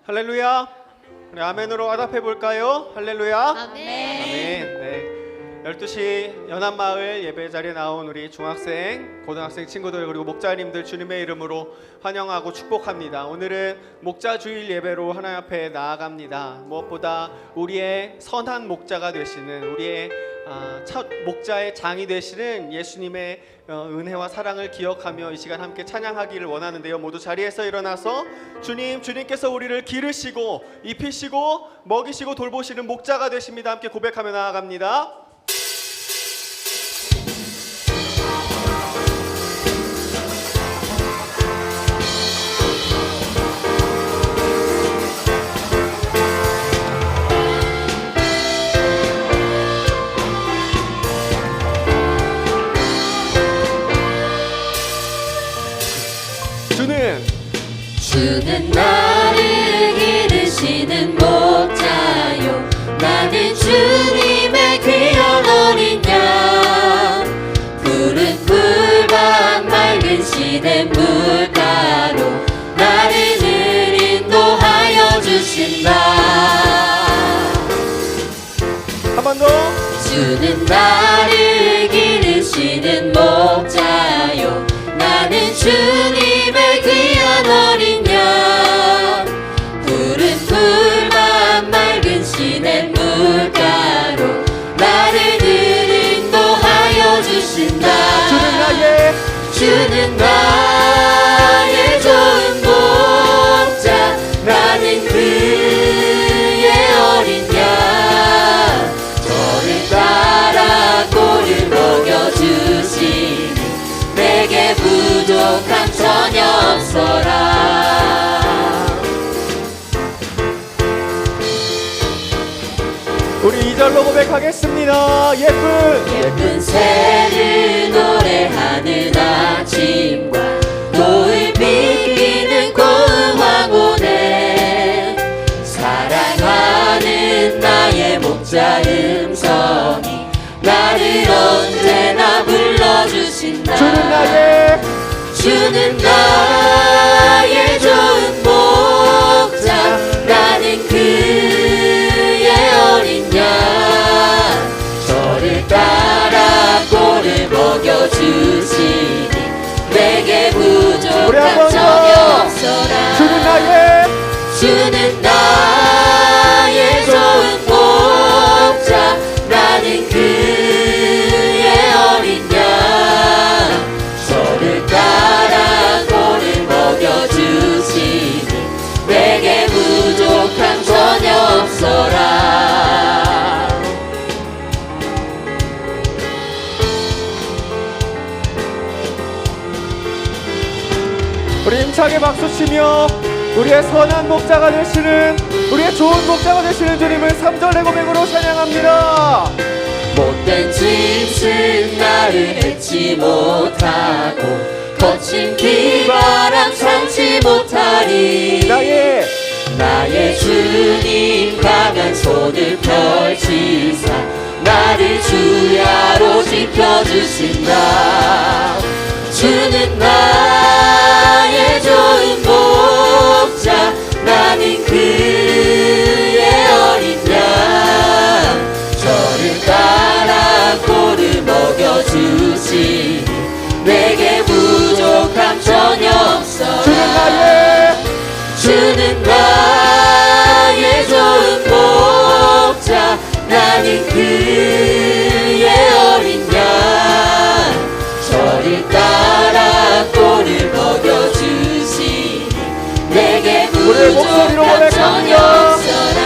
할렐루야. 우리 아멘으로 화답해 볼까요? 할렐루야. 아멘. 아멘. 네. 12시 연합마을 예배 자리에 나온 우리 중학생, 고등학생 친구들 그리고 목자님들 주님의 이름으로 환영하고 축복합니다. 오늘은 목자 주일 예배로 하나님 앞에 나아갑니다. 무엇보다 우리의 선한 목자가 되시는 우리의 첫 목자의 장이 되시는 예수님의 은혜와 사랑을 기억하며 이 시간 함께 찬양하기를 원하는데요. 모두 자리에서 일어나서 주님께서 우리를 기르시고 입히시고 먹이시고 돌보시는 목자가 되십니다. 함께 고백하며 나아갑니다. 주는 나를 기르시는 목자요, 나는 주님의 귀한 어린 양. 푸른 풀밭 맑은 시냇 물가로 나를 늘 인도하여 주신다. 한 번 더. 주는 나를 기르시는 목자요, 나는 주님의 귀한 어린 양. 푸른 풀밭 맑은 시냇 물가로 나를 늘 인도하여 주신다. 주는 나의 좋은 목자, 나는 그의 어린 양. 저를 따라 꼴을 먹여주시니 내게 부족함 전혀 없어라. 우리 2절로 고백하겠습니다. 예쁜 새를 노래하는 아침과 노을 비비는 고운 황혼에 사랑하는 나의 목자 음성이 나를 언제나 불러주신다. 주는 나의 좋은 목자, 나는 그의 어린 양. 저를 따라 꼴을 먹여주시니 내게 부족함 전혀 없어라. 주는 나의 좋은 목자, 나는 그의 어린 양. 저를 따라 꼴을 먹여주시니 내게 부족함 전혀 없어라. 우리 힘차게 박수치며 우리의 선한 목자가 되시는, 우리의 좋은 목자가 되시는 주님을 3절의 고백으로 찬양합니다. 못된 짐승 나를 해치 못하고 거친 비바람 참지 못하리. 나의 주님 강한 손을 펼치사 나를 주야로 지켜주신다. 주는 나의 좋은 목자, 나는 그의 어린 양. 저를 따라 꼴을 먹여주시니 내게 부족함 전혀 없어라. 주는 나의 좋은 목자, 나는 그의 어린 양. 저를 따라 꼴을 먹여주시니 내게 부족함 전혀 없어라.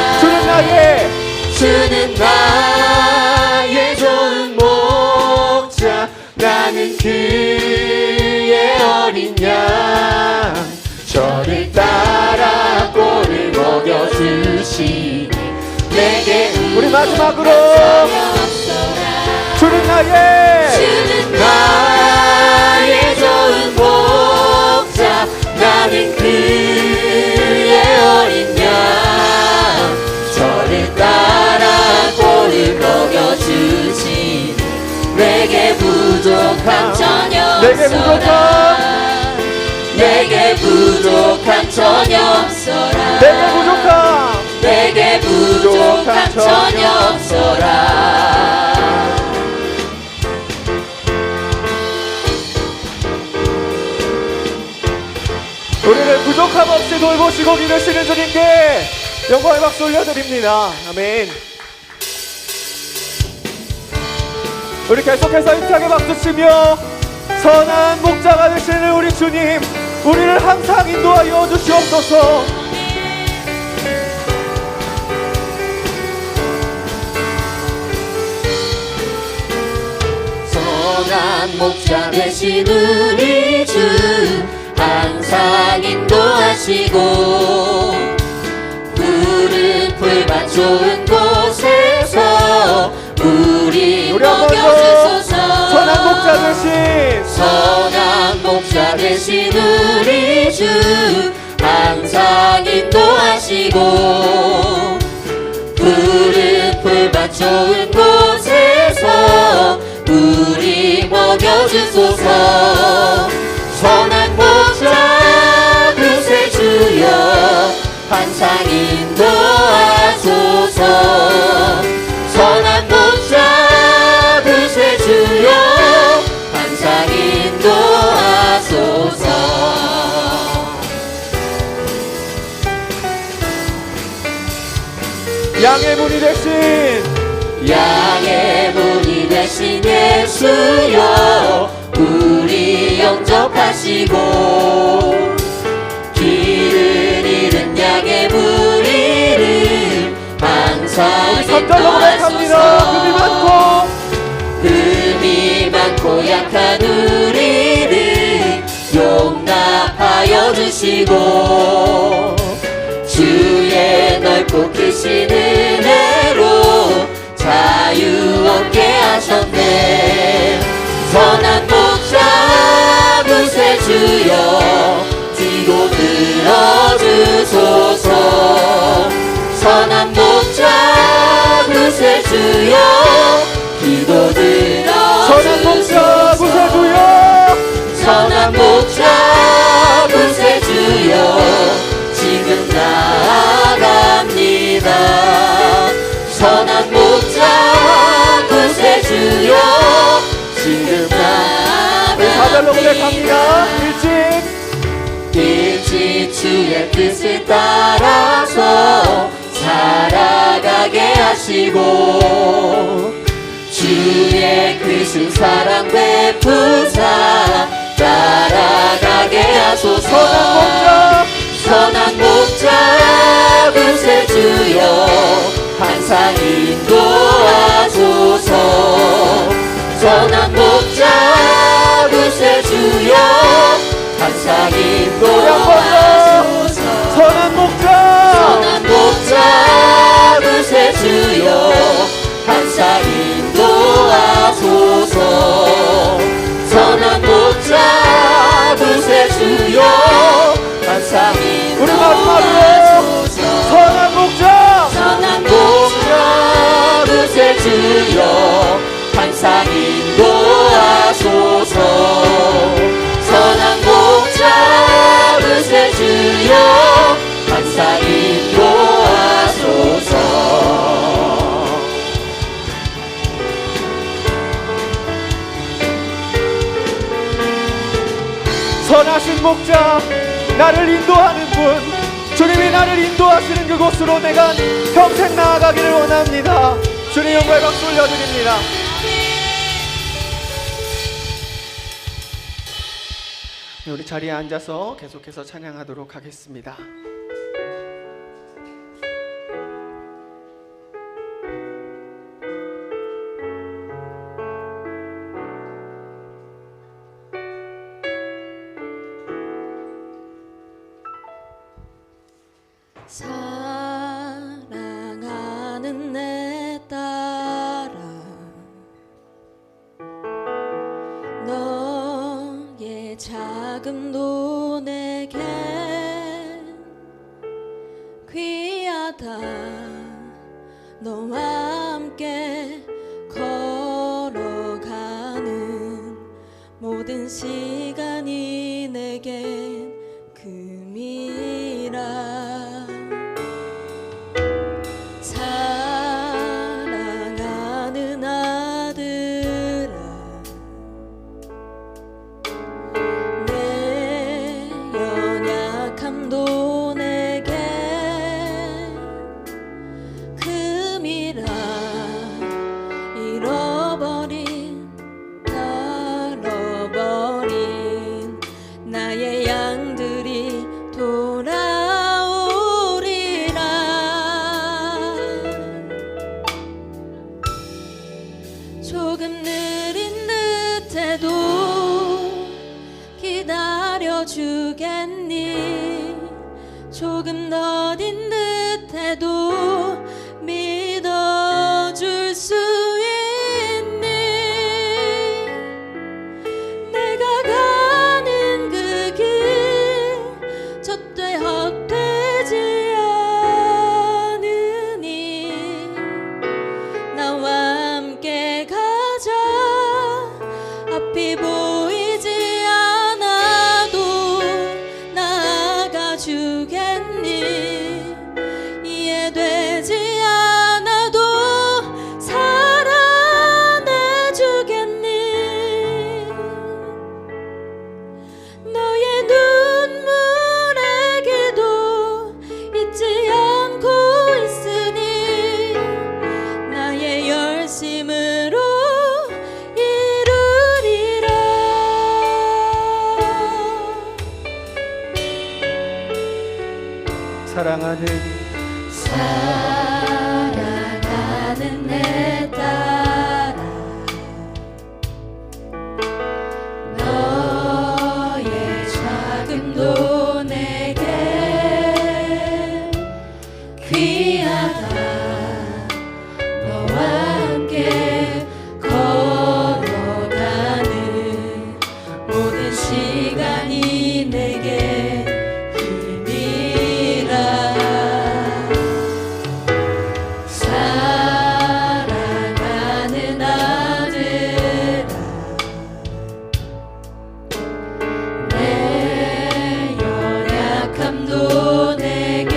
주는 나의 좋은 목자, 나는 그의 어린 양. 저를 따라 꼴을 먹여주시니 내게 우리 마지막으로 주는 나의 좋은 목자, 나는 그의 어린 양. 저를 따라 꼴을 먹여주시니 내게 부족함 전혀 없어라. 내게 부족함 전혀 없어라. 변함없이 돌보시고 기르시는 주님께 영광의 박수 올려드립니다. 아멘. 우리 계속해서 힘차게 박수치며 선한 목자가 되시는 우리 주님, 우리를 항상 인도하여 주시옵소서. 선한 목자 되신 우리 주 항상 인도하시고 푸른 풀밭 좋은 곳에서 우리 먹여주소서. 선한 목자 되신 선한 목자 되신 우리 주 항상 인도하시고 푸른 풀밭 좋은 곳에서 우리 먹여주소서. 선한 목자 구세주여 항상 인도하소서. 선한 목자 구세주여 항상 인도하소서. 양의 문이 되신 양의 문이 되신 예수여 우리 영접하시고 길을 잃은 양의 무리를 항상 선별로 고백합니다. 금이 많고 약한 우리를 용납하여 주시고 주의 넓고 크신 은혜로 자유 얻게 하셨네. 선한 목자 구세주여 뒤로 들어주소서. 선한 목자 구세주여 기도 선한 목자 들어주소서. 구세주여 선한 목자 구세주여 지금 나아갑니다. 선한 목자 구세주여 지금 사절로 고백합니다. 나아갑니다. 일찍 주의 뜻을 따라서 살아가게 하시고 주의 크신 사랑 베푸사 따라가게 하소서. 선한 목자 구세주여 항상 인도하소서. 선한 목자 구세주여 항상 인도하소서. 선한 목자 선한 목자 구세주여 항상 인도하소서. 선한 목자 구세주여 항상 우리 마지막으로 인도하소서. 선한 목자 선한 목자 구세주여 항상 인도하소서. 선한 목자 구세주여 항상 인도하소서. 선하신 목자, 나를 인도하는 분, 주님이 나를 인도하시는 그곳으로 내가 평생 나아가기를 원합니다. 주님 영광의 박수 올려드립니다. 우리 자리에 앉아서 계속해서 찬양하도록 하겠습니다. 사랑하는 내 딸아 너의 자금도 내겐 귀하다. 너와 함께 걸어가는 모든 시간이 내겐 금이라. 사랑하는 아들아 내 연약함도 조금 더딘 듯해도 믿어줄 수 있니? 내가 가는 그 길 절대 헛되지 않으니 나와 함께 가자. 앞이 보이지 않아도 나아가 주겠니? 이해되지 않아도 사랑해 주겠니? 너의 눈물의 기도 잊지 않고 있으니 나의 열심으로 이루리라. 사랑하는 내 딸아, 너의 자금도 내게 귀하다. 너와 함께 걸어가는 모든 시간이 내게 힘이라. 사랑하는 아들아, 내 연약함도 내게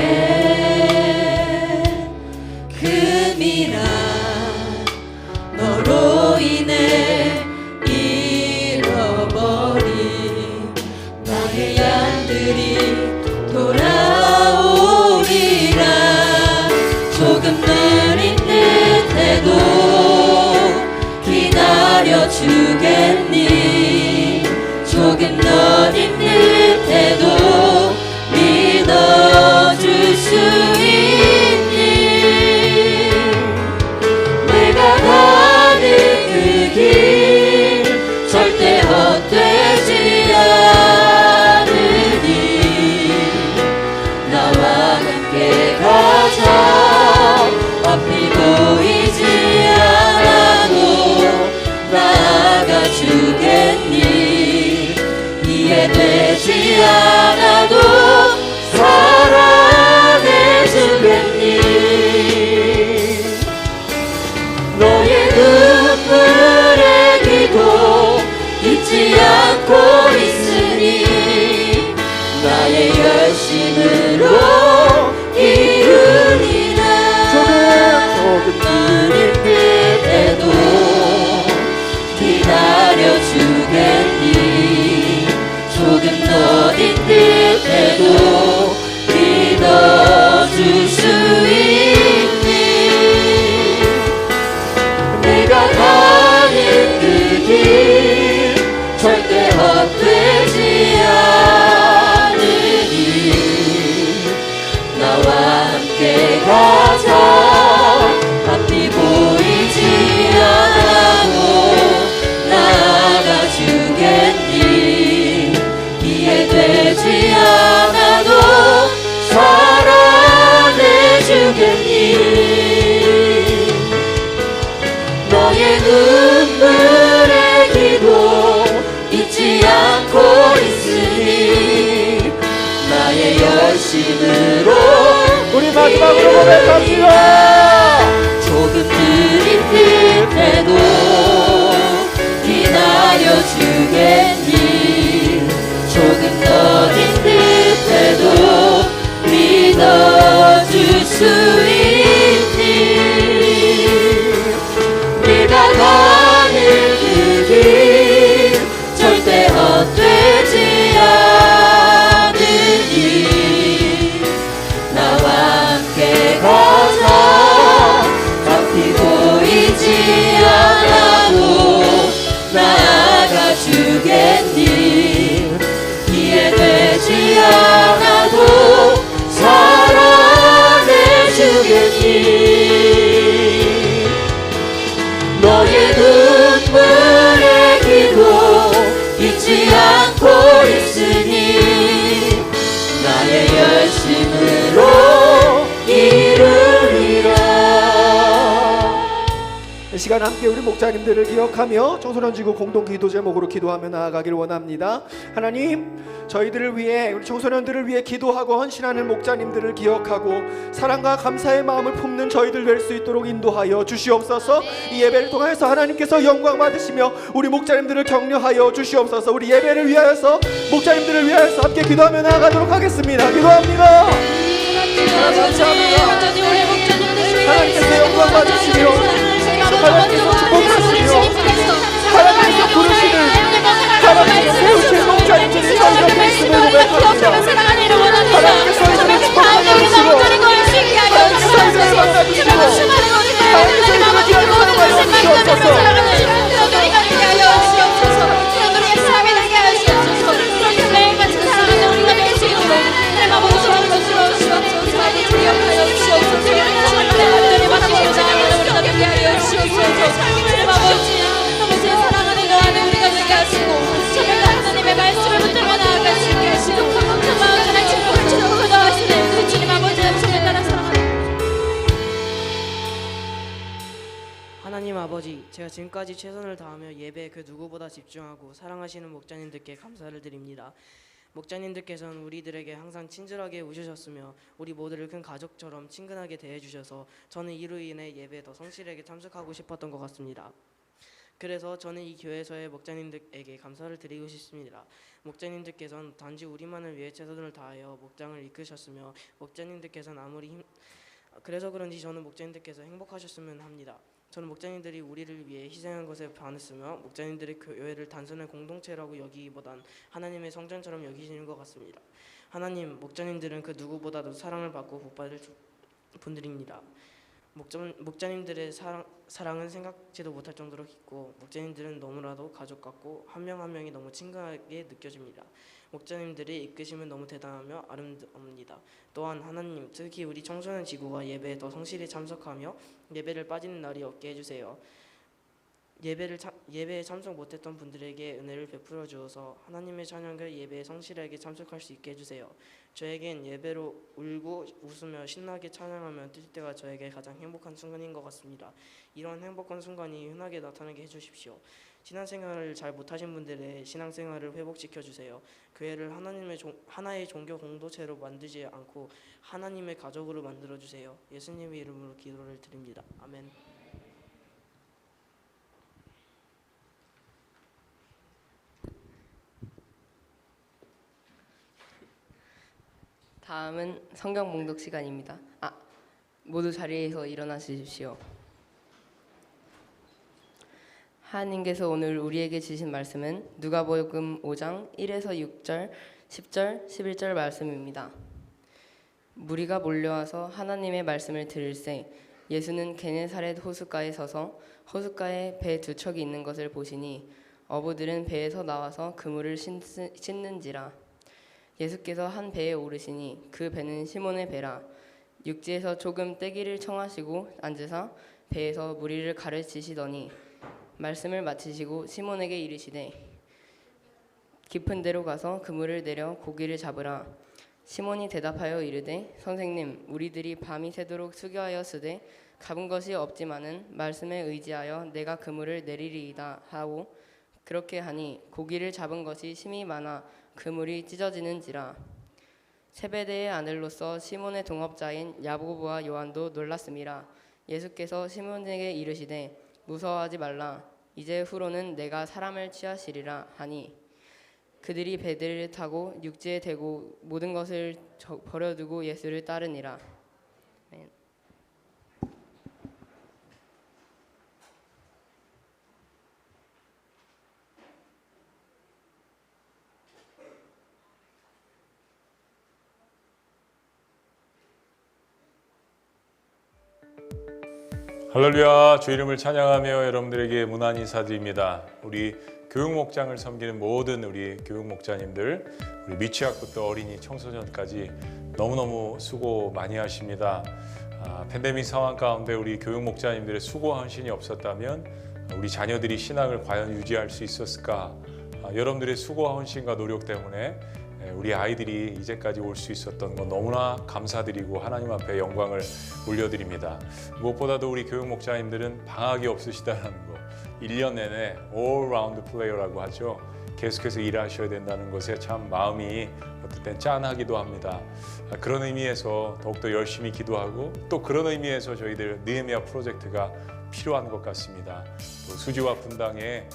금이라. 너로 인해 잃어버린 나의 양들이 돌아오리라. 조금 느린 듯해도 기다려 주겠니? 조금 더딘 듯해도 믿어줄 수 있니? 내가 가는 그 길 절대 헛되지 않으니 나와 함께 가자. 앞이 보이지 않아도 나아가 주겠니? 이해되지 않아도 사랑해 주겠니? 너의 눈물의 기도 잊지 않고 있으니 나의 열심으로 이루리라. 느린 듯해도 기다려 주겠니? 조금 더딘 듯해도 믿어줄 수 있니? 내가 가는 그 길 절대 헛되지 않으니 나와 함께 가자. 앞이 보이지 않아도 나아가 주겠니? 이해되지 않아도 사랑해 주겠니? 너의 눈물의 기도 잊지 않고 있으니 나의 열심으로 우리 마지막으로 고백합니다. 조금 느린 듯해도 기다려 주겠니? 조금 더딘 듯해도 믿어줄 수 있니? 내가 가는 그 길 절대 헛되지 않으니 나와 함께 가자. 앞이 보이지 않아도 나아가 주겠니? 이해되지 않아도 사랑해 주겠니? 시간 함께 우리 목자님들을 기억하며 청소년 지구 공동 기도 제목으로 기도하며 나아가길 원합니다. 하나님, 저희들을 위해, 우리 청소년들을 위해 기도하고 헌신하는 목자님들을 기억하고 사랑과 감사의 마음을 품는 저희들 될 수 있도록 인도하여 주시옵소서. 이 예배를 통해서 하나님께서 영광 받으시며 우리 목자님들을 격려하여 주시옵소서. 우리 예배를 위하여서, 목자님들을 위하여서 함께 기도하며 나아가도록 하겠습니다. 기도합니다. 감사합니다. 하나님께서 영광 받으시며 하나님께서 축복하시며 하나님께서 부르시는 하나님께서 세우신 목자님들이 저희가 되었음을 고백합니다. 하나님께서 이들을 축복하여 주시고 하나님께서 이들을 만나주시고 하나님께서 이들을 기하여 사랑하여 주시옵소서. 하나님 아버지, 제가 지금까지 최선을 다하며 예배에 그 누구보다 집중하고 사랑하시는 목자님들께 감사를 드립니다. 목자님들께서는 우리들에게 항상 친절하게 오셔셨으며 우리 모두를 큰 가족처럼 친근하게 대해주셔서 저는 이로 인해 예배에 더 성실하게 참석하고 싶었던 것 같습니다. 그래서 저는 이 교회에서의 목자님들에게 감사를 드리고 싶습니다. 목자님들께서는 단지 우리만을 위해 최선을 다하여 목장을 이끄셨으며 목자님들께서는 그래서 그런지 저는 목자님들께서 행복하셨으면 합니다. 저는 목자님들이 우리를 위해 희생한 것에 반했으며 목자님들의 교회를 단순한 공동체라고 여기기보단 하나님의 성전처럼 여기시는 것 같습니다. 하나님, 목자님들은 그 누구보다도 사랑을 받고 복받을 분들입니다. 목자님들의 사랑은 생각지도 못할 정도로 깊고 목자님들은 너무나도 가족 같고 한 명 한 명이 너무 친근하게 느껴집니다. 목자님들의 이끄심은 너무 대단하며 아름답습니다. 또한 하나님, 특히 우리 청소년 지구가 예배에 더 성실히 참석하며 예배를 빠지는 날이 없게 해주세요. 예배에 참석 못했던 분들에게 은혜를 베풀어 주어서 하나님의 찬양을 예배에 성실하게 참석할 수 있게 해주세요. 저에겐 예배로 울고 웃으며 신나게 찬양하며 뛸 때가 저에게 가장 행복한 순간인 것 같습니다. 이런 행복한 순간이 흔하게 나타나게 해주십시오. 신앙생활을 잘 못하신 분들의 신앙생활을 회복시켜 주세요. 교회를 하나의 종교 공동체로 만들지 않고 하나님의 가족으로 만들어 주세요. 예수님의 이름으로 기도를 드립니다. 아멘. 다음은 성경 봉독 시간입니다. 모두 자리에서 일어나주십시오. 하나님께서 오늘 우리에게 주신 말씀은 누가복음 5장 1에서 6절, 10절, 11절 말씀입니다. 무리가 몰려와서 하나님의 말씀을 들을새 예수는 게네사렛 호숫가에 서서 호숫가에 배 두 척이 있는 것을 보시니 어부들은 배에서 나와서 그물을 씻는지라. 예수께서 한 배에 오르시니 그 배는 시몬의 배라. 육지에서 조금 떼기를 청하시고 앉으사 배에서 무리를 가르치시더니 말씀을 마치시고 시몬에게 이르시되 깊은 데로 가서 그물을 내려 고기를 잡으라. 시몬이 대답하여 이르되 선생님, 우리들이 밤이 새도록 수고하였으되 잡은 것이 없지만은 말씀에 의지하여 내가 그물을 내리리이다 하고 그렇게 하니 고기를 잡은 것이 심히 많아 그물이 찢어지는지라. 세베대의 아들로서 시몬의 동업자인 야고보와 요한도 놀랐음이라. 예수께서 시몬에게 이르시되 무서워하지 말라. 이제 후로는 내가 사람을 취하시리라 하니 그들이 배들을 타고 육지에 대고 모든 것을 버려두고 예수를 따르니라. 아멘. 할렐루야, 주 이름을 찬양하며 여러분들에게 무난 인사드립니다. 우리 교육목장을 섬기는 모든 우리 교육목자님들, 우리 미취학부터 어린이, 청소년까지 너무너무 수고 많이 하십니다. 팬데믹 상황 가운데 우리 교육목자님들의 수고 헌신이 없었다면 우리 자녀들이 신앙을 과연 유지할 수 있었을까? 여러분들의 수고와 헌신과 노력 때문에 우리 아이들이 이제까지 올 수 있었던 건 너무나 감사드리고 하나님 앞에 영광을 올려드립니다. 무엇보다도 우리 교육 목자님들은 방학이 없으시다는 거, 1년 내내 all round player라고 하죠. 계속해서 일하셔야 된다는 것에 참 마음이 어떨 땐 짠하기도 합니다. 그런 의미에서 더욱더 열심히 기도하고 또 그런 의미에서 저희들 느헤미야 프로젝트가 필요한 것 같습니다. 또 수지와 분당에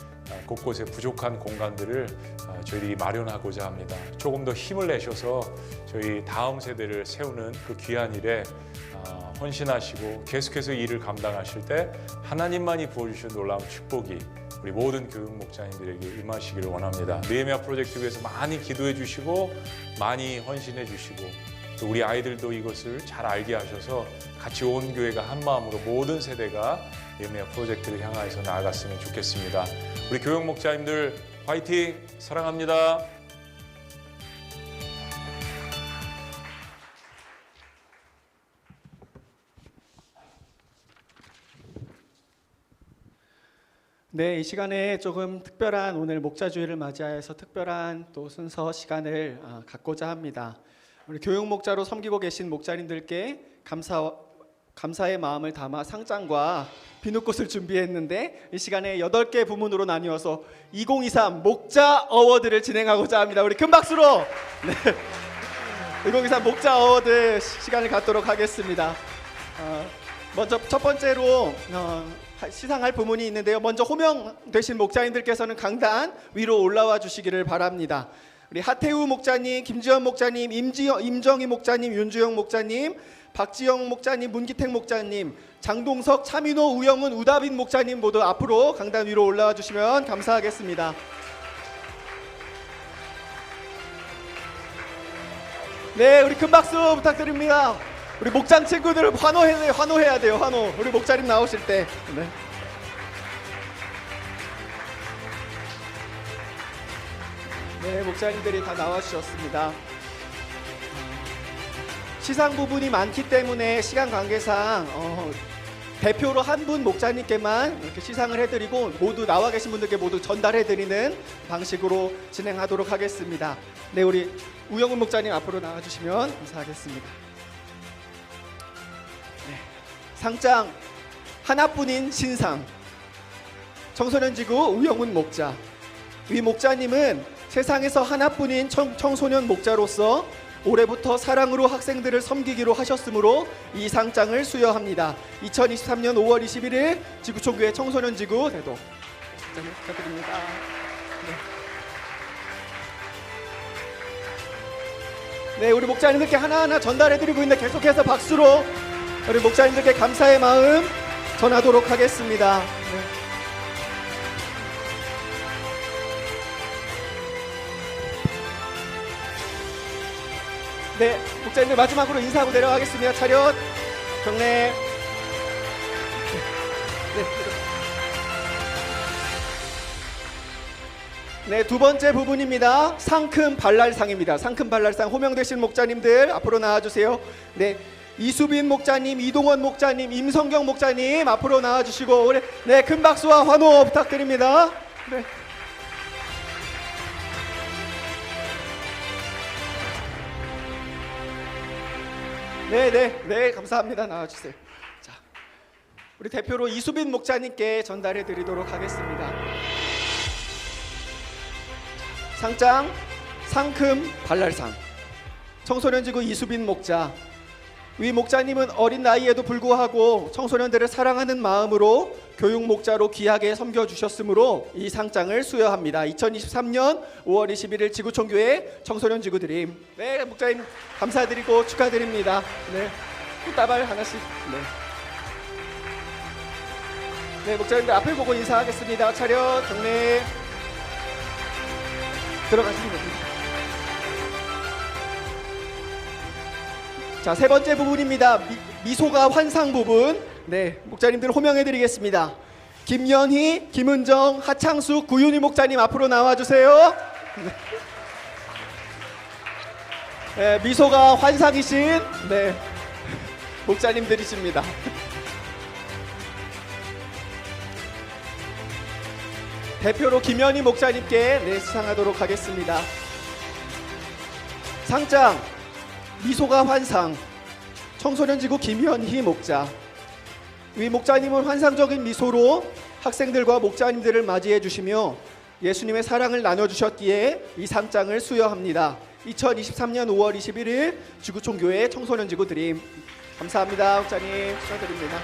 곳곳에 부족한 공간들을 저희들이 마련하고자 합니다. 조금 더 힘을 내셔서 저희 다음 세대를 세우는 그 귀한 일에 헌신하시고 계속해서 일을 감당하실 때 하나님만이 부어주신 놀라운 축복이 우리 모든 교육 목자님들에게 임하시기를 원합니다. 느헤미야 프로젝트 위해서 많이 기도해 주시고 많이 헌신해 주시고 또 우리 아이들도 이것을 잘 알게 하셔서 같이 온 교회가 한 마음으로 모든 세대가 느헤미야 프로젝트를 향하여서 나아갔으면 좋겠습니다. 우리 교육 목자님들 화이팅! 사랑합니다. 네, 이 시간에 조금 특별한 오늘 목자주일을 맞이하여서 특별한 또 순서 시간을 갖고자 합니다. 우리 교육 목자로 섬기고 계신 목자님들께 감사의 마음을 담아 상장과 비누꽃을 준비했는데 이 시간에 8개 부문으로 나뉘어서 2023 목자 어워드를 진행하고자 합니다. 우리 큰 박수로 2023 목자 어워드 시간을 갖도록 하겠습니다. 먼저 첫 번째로 시상할 부문이 있는데요. 먼저 호명되신 목자님들께서는 강단 위로 올라와 주시기를 바랍니다. 우리 하태우 목자님, 김지현 목자님, 임정희 목자님, 윤주영 목자님, 박지영 목자님, 문기택 목자님, 장동석, 차민호, 우영은, 우다빈 목자님 모두 앞으로 강단 위로 올라와 주시면 감사하겠습니다. 네, 우리 큰 박수 부탁드립니다. 우리 목장 친구들 환호해야 돼요. 환호. 우리 목자님 나오실 때. 네. 네, 목자님들이 다 나와주셨습니다. 시상 부분이 많기 때문에 시간 관계상 대표로 한 분 목자님께만 이렇게 시상을 해드리고 모두 나와 계신 분들께 모두 전달해드리는 방식으로 진행하도록 하겠습니다. 네, 우리 우영훈 목자님 앞으로 나와주시면 감사하겠습니다. 상장 하나뿐인 신상 청소년지구 우영훈 목자. 위 목자님은 세상에서 하나뿐인 청소년 목자로서 올해부터 사랑으로 학생들을 섬기기로 하셨으므로 이 상장을 수여합니다. 2023년 5월 21일 지구촌교회 청소년지구 대도 상장을 축하드립니다. 네, 우리 목자님들께 하나하나 전달해드리고 있는데 계속해서 박수로 우리 목자님들께 감사의 마음 전하도록 하겠습니다. 네, 목자님들 마지막으로 인사하고 내려가겠습니다. 차렷, 경례. 네, 두 번째 부분입니다. 상큼 발랄상입니다. 상큼 발랄상 호명되신 목자님들 앞으로 나와주세요. 네, 이수빈 목자님, 이동원 목자님, 임성경 목자님 앞으로 나와주시고 네, 큰 박수와 환호 부탁드립니다. 네. 네, 감사합니다. 나와주세요. 자, 우리 대표로 이수빈 목자님께 전달해드리도록 하겠습니다. 상장 상큼 발랄상 청소년지구 이수빈 목자. 위 목자님은 어린 나이에도 불구하고 청소년들을 사랑하는 마음으로 교육 목자로 귀하게 섬겨주셨으므로 이 상장을 수여합니다. 2023년 5월 21일 지구촌교회 청소년지구 드림. 네, 목자님 감사드리고 축하드립니다. 네, 꽃다발 하나씩. 네, 목자님들 앞을 보고 인사하겠습니다. 차렷, 경례. 들어가시면 됩니다. 자, 세 번째 부분입니다. 미소가 환상 부분. 네, 목자님들 호명해드리겠습니다. 김연희, 김은정, 하창숙, 구윤희 목자님 앞으로 나와주세요. 네, 미소가 환상이신 목자님들이십니다. 대표로 김연희 목자님께 시상하도록 하겠습니다. 상장 미소가 환상 청소년지구 김현희 목자. 위 목자님은 환상적인 미소로 학생들과 목자님들을 맞이해 주시며 예수님의 사랑을 나눠주셨기에 이 상장을 수여합니다. 2023년 5월 21일 지구촌교회 청소년지구 드림. 감사합니다. 목자님 축하드립니다.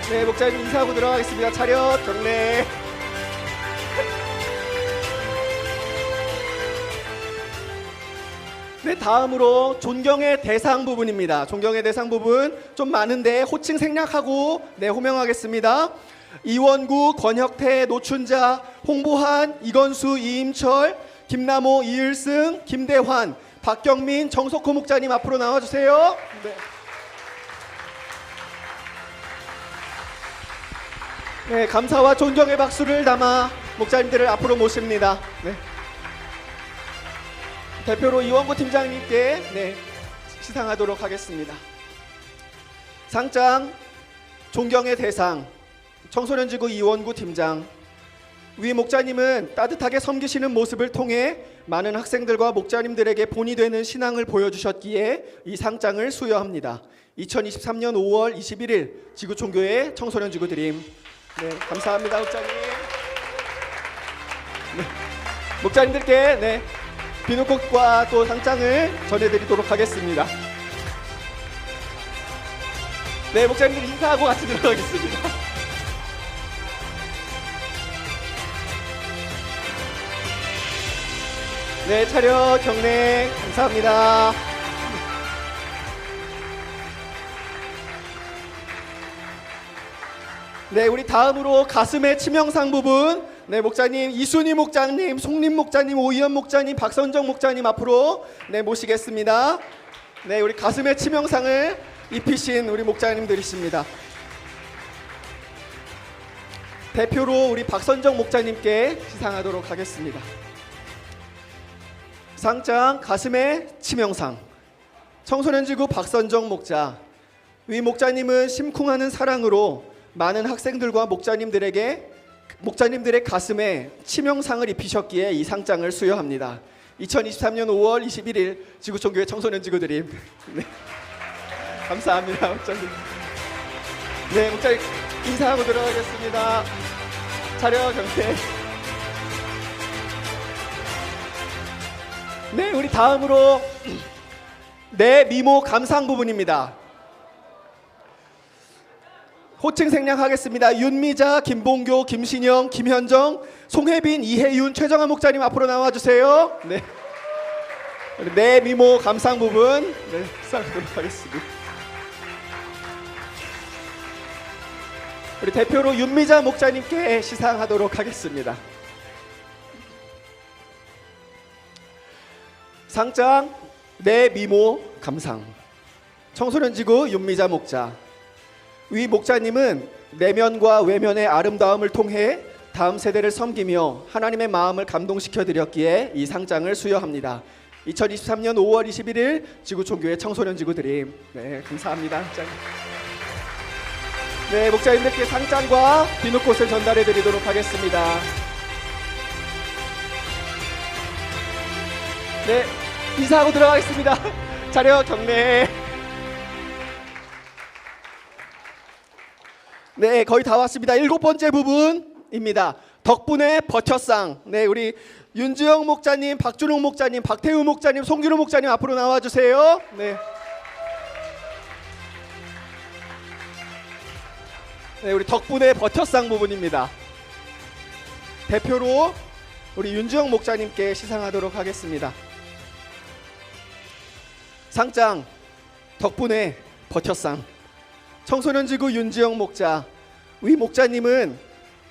네, 목자님 인사하고 들어가겠습니다. 차렷 경례. 네, 다음으로 존경의 대상 부분입니다. 존경의 대상 부분 좀 많은데 호칭 생략하고 호명하겠습니다. 이원구, 권혁태, 노춘자, 홍보한, 이건수, 이임철, 김남호, 이일승, 김대환, 박경민, 정석호 목자님 앞으로 나와주세요. 네. 네, 감사와 존경의 박수를 담아 목자님들을 앞으로 모십니다. 네. 대표로 이원구 팀장님께 시상하도록 하겠습니다. 상장 존경의 대상 청소년지구 이원구 팀장. 위 목자님은 따뜻하게 섬기시는 모습을 통해 많은 학생들과 목자님들에게 본이 되는 신앙을 보여주셨기에 이 상장을 수여합니다. 2023년 5월 21일 지구촌교회 청소년지구 드림. 네, 감사합니다, 목자님. 네, 목자님들께 비누꽃과 또 상장을 전해드리도록 하겠습니다. 네, 목자님들 인사하고 같이 들어가겠습니다. 네, 차렷 경례 감사합니다. 네, 우리 다음으로 가슴의 치명상 부분. 네, 목자님 이순희 목자님, 송림 목자님, 오희연 목자님, 박선정 목자님 앞으로 모시겠습니다. 네, 우리 가슴의 치명상을 입히신 우리 목자님들이십니다. 대표로 우리 박선정 목자님께 시상하도록 하겠습니다. 상장 가슴의 치명상 청소년지구 박선정 목자. 위 목자님은 심쿵하는 사랑으로 많은 학생들과 목자님들의 가슴에 치명상을 입히셨기에 이 상장을 수여합니다. 2023년 5월 21일 지구촌교회 청소년지구 드림. 네. 감사합니다, 목자님. 네, 목자님 인사하고 들어가겠습니다. 차렷 경례. 네, 우리 다음으로 미모 감상 부분입니다. 호칭 생략하겠습니다. 윤미자, 김봉교, 김신영, 김현정, 송혜빈, 이혜윤, 최정한 목자님 앞으로 나와주세요. 네, 미모 감상 부분 시작하도록 하겠습니다. 우리 대표로 윤미자 목자님께 시상하도록 하겠습니다. 상장 내 미모 감상 청소년지구 윤미자 목자. 위 목자님은 내면과 외면의 아름다움을 통해 다음 세대를 섬기며 하나님의 마음을 감동시켜 드렸기에 이 상장을 수여합니다. 2023년 5월 21일 지구촌교회 청소년지구 드림. 네, 감사합니다, 목자님. 네, 목자님들께 상장과 비누꽃을 전달해 드리도록 하겠습니다. 네, 인사하고 들어가겠습니다. 차렷 경례. 네, 거의 다 왔습니다. 7번째 부분입니다. 덕분에 버텼상. 네, 우리 윤주영 목자님, 박준홍 목자님, 박태우 목자님, 송준호 목자님 앞으로 나와주세요. 네. 네, 우리 덕분에 버텼상 부분입니다. 대표로 우리 윤주영 목자님께 시상하도록 하겠습니다. 상장 덕분에 버텼상 청소년지구 윤지영 목자. 위 목자님은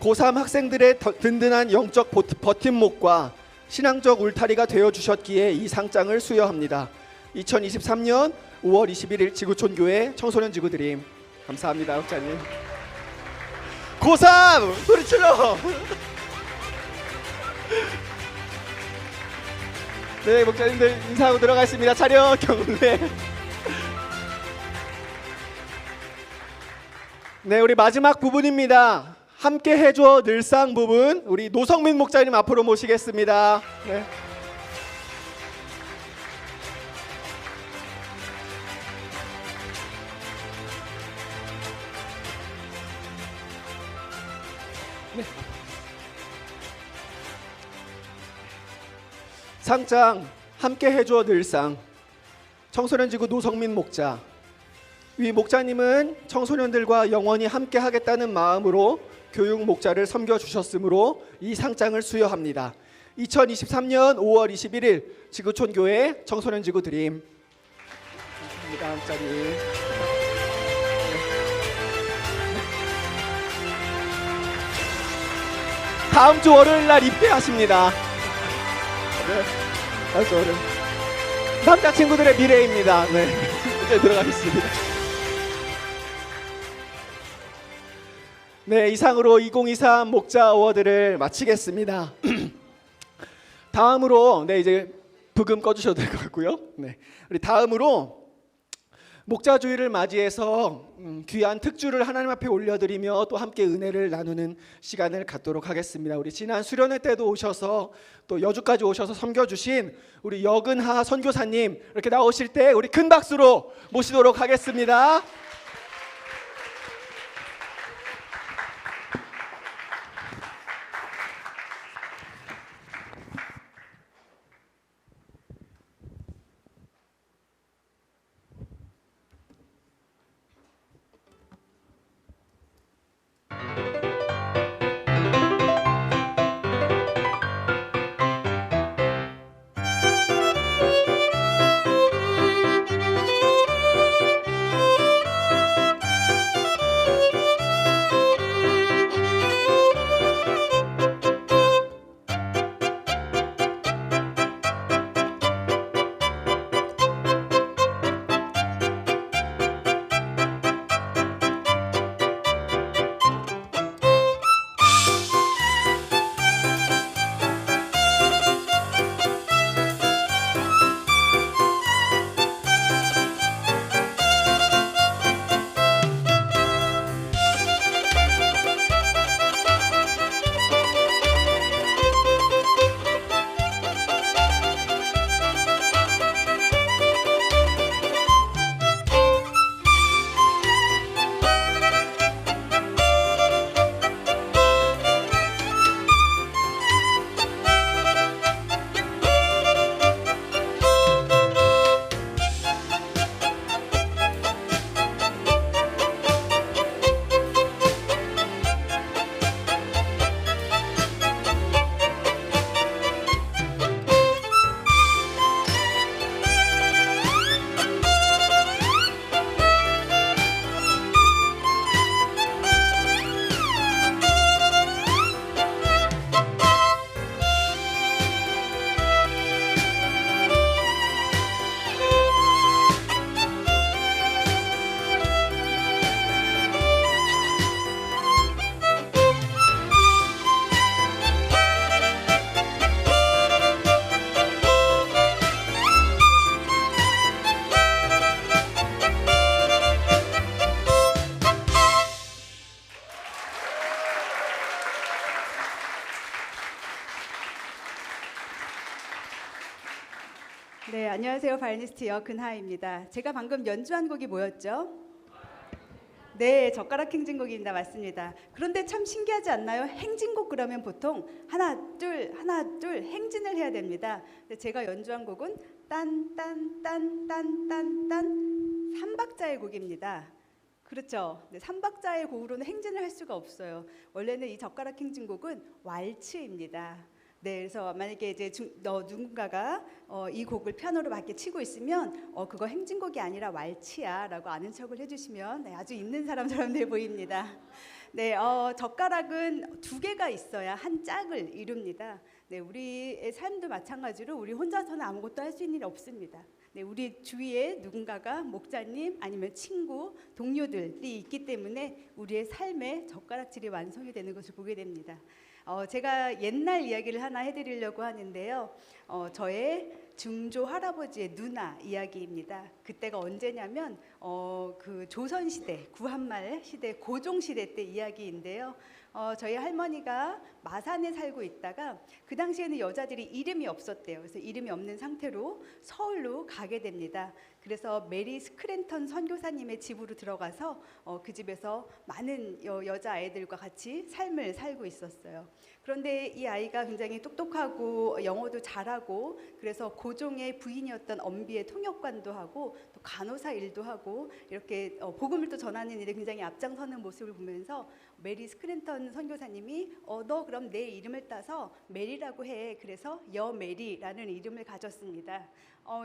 고3 학생들의 든든한 영적 버팀목과 신앙적 울타리가 되어주셨기에 이 상장을 수여합니다. 2023년 5월 21일 지구촌교회 청소년지구 드림. 감사합니다, 목자님. 고3 소리치러. 네, 목자님들 인사하고 들어가겠습니다. 차렷 경례. 네, 우리 마지막 부분입니다. 함께 해줘 늘상 부분 우리 노성민 목자님 앞으로 모시겠습니다. 네. 상장 함께 해줘 늘상 청소년지구 노성민 목자. 위 목자님은 청소년들과 영원히 함께 하겠다는 마음으로 교육 목자를 섬겨 주셨으므로 이 상장을 수여합니다. 2023년 5월 21일 지구촌 교회 청소년지구 드림. 감사합니다, 목자님. 다음 주 월요일 날 입대하십니다. 네, 다음 주 월요일. 남자친구들의 미래입니다. 네, 이제 들어가겠습니다. 네, 이상으로 2023 목자 어워드를 마치겠습니다. 다음으로 이제 부금 꺼주셔도 될 것 같고요. 네, 우리 다음으로 목자 주일을 맞이해서 귀한 특주를 하나님 앞에 올려드리며 또 함께 은혜를 나누는 시간을 갖도록 하겠습니다. 우리 지난 수련회 때도 오셔서 또 여주까지 오셔서 섬겨주신 우리 여근하 선교사님 이렇게 나오실 때 우리 큰 박수로 모시도록 하겠습니다. 네, 안녕하세요. 바이올리니스트 여근하입니다. 제가 방금 연주한 곡이 뭐였죠? 네, 젓가락 행진곡입니다. 맞습니다. 그런데 참 신기하지 않나요? 행진곡 그러면 보통 하나 둘 행진을 해야 됩니다. 근데 제가 연주한 곡은 딴딴딴딴딴딴 3박자의 곡입니다. 그렇죠. 네, 3박자의 곡으로는 행진을 할 수가 없어요. 원래는 이 젓가락 행진곡은 왈츠입니다. 네, 그래서 만약에 이제 누군가가 이 곡을 피아노로 밖에 치고 있으면 그거 행진곡이 아니라 왈츠야라고 아는 척을 해주시면 네, 아주 있는 사람처럼 돼 보입니다. 네, 젓가락은 두 개가 있어야 한 짝을 이룹니다. 네, 우리의 삶도 마찬가지로 우리 혼자서는 아무것도 할 수 있는 일이 없습니다. 네, 우리 주위에 누군가가 목자님 아니면 친구, 동료들이 있기 때문에 우리의 삶의 젓가락질이 완성이 되는 것을 보게 됩니다. 제가 옛날 이야기를 하나 해드리려고 하는데요. 저의 중조 할아버지의 누나 이야기입니다. 그때가 언제냐면 그 조선시대, 구한말 시대, 고종시대 때 이야기인데요. 저희 할머니가 마산에 살고 있다가 그 당시에는 여자들이 이름이 없었대요. 그래서 이름이 없는 상태로 서울로 가게 됩니다. 그래서 메리 스크랜턴 선교사님의 집으로 들어가서 그 집에서 많은 여자 아이들과 같이 삶을 살고 있었어요. 그런데 이 아이가 굉장히 똑똑하고 영어도 잘하고 그래서 고종의 부인이었던 엄비의 통역관도 하고 또 간호사 일도 하고 이렇게 복음을 또 전하는 일에 굉장히 앞장서는 모습을 보면서 메리 스크랜턴 선교사님이 너 그럼 내 이름을 따서 메리라고 해. 그래서 여메리라는 이름을 가졌습니다.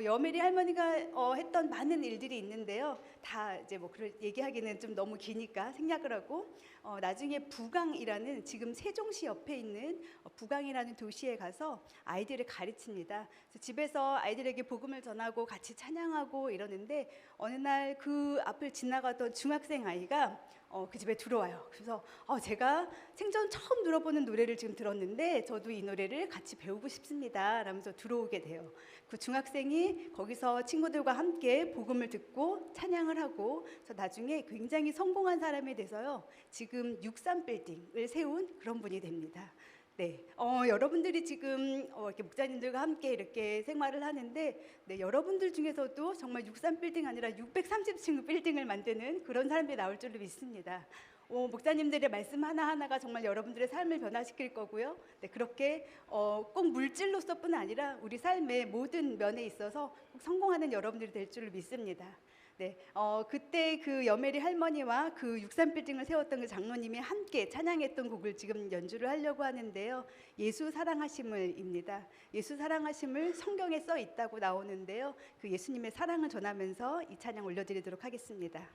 여메리 할머니가 했던 많은 일들이 있는데요. 다 이제 뭐 그걸 얘기하기는 좀 너무 기니까 생략을 하고 나중에 부강이라는 지금 세종시 옆에 있는 부강이라는 도시에 가서 아이들을 가르칩니다. 그래서 집에서 아이들에게 복음을 전하고 같이 찬양하고 이러는데 어느 날 그 앞을 지나가던 중학생 아이가 그 집에 들어와요. 그래서 제가 생전 처음 들어보는 노래를 지금 들었는데 저도 이 노래를 같이 배우고 싶습니다. 라면서 들어오게 돼요. 그 중학생이 거기서 친구들과 함께 복음을 듣고 찬양을 하고 그래서 나중에 굉장히 성공한 사람이 돼서요. 지금 63빌딩을 세운 그런 분이 됩니다. 네, 여러분들이 지금 이렇게 목자님들과 함께 이렇게 생활을 하는데, 네, 여러분들 중에서도 정말 63빌딩 아니라 630층 빌딩을 만드는 그런 사람들이 나올 줄로 믿습니다. 목사님들의 말씀 하나하나가 정말 여러분들의 삶을 변화시킬 거고요. 네, 그렇게 꼭 물질로서뿐 아니라 우리 삶의 모든 면에 있어서 꼭 성공하는 여러분들이 될 줄로 믿습니다. 네, 그때 그 여메리 할머니와 그 63빌딩을 세웠던 그 장로님이 함께 찬양했던 곡을 지금 연주를 하려고 하는데요. 예수 사랑하심을입니다. 예수 사랑하심을 성경에 써 있다고 나오는데요. 그 예수님의 사랑을 전하면서 이 찬양 올려드리도록 하겠습니다.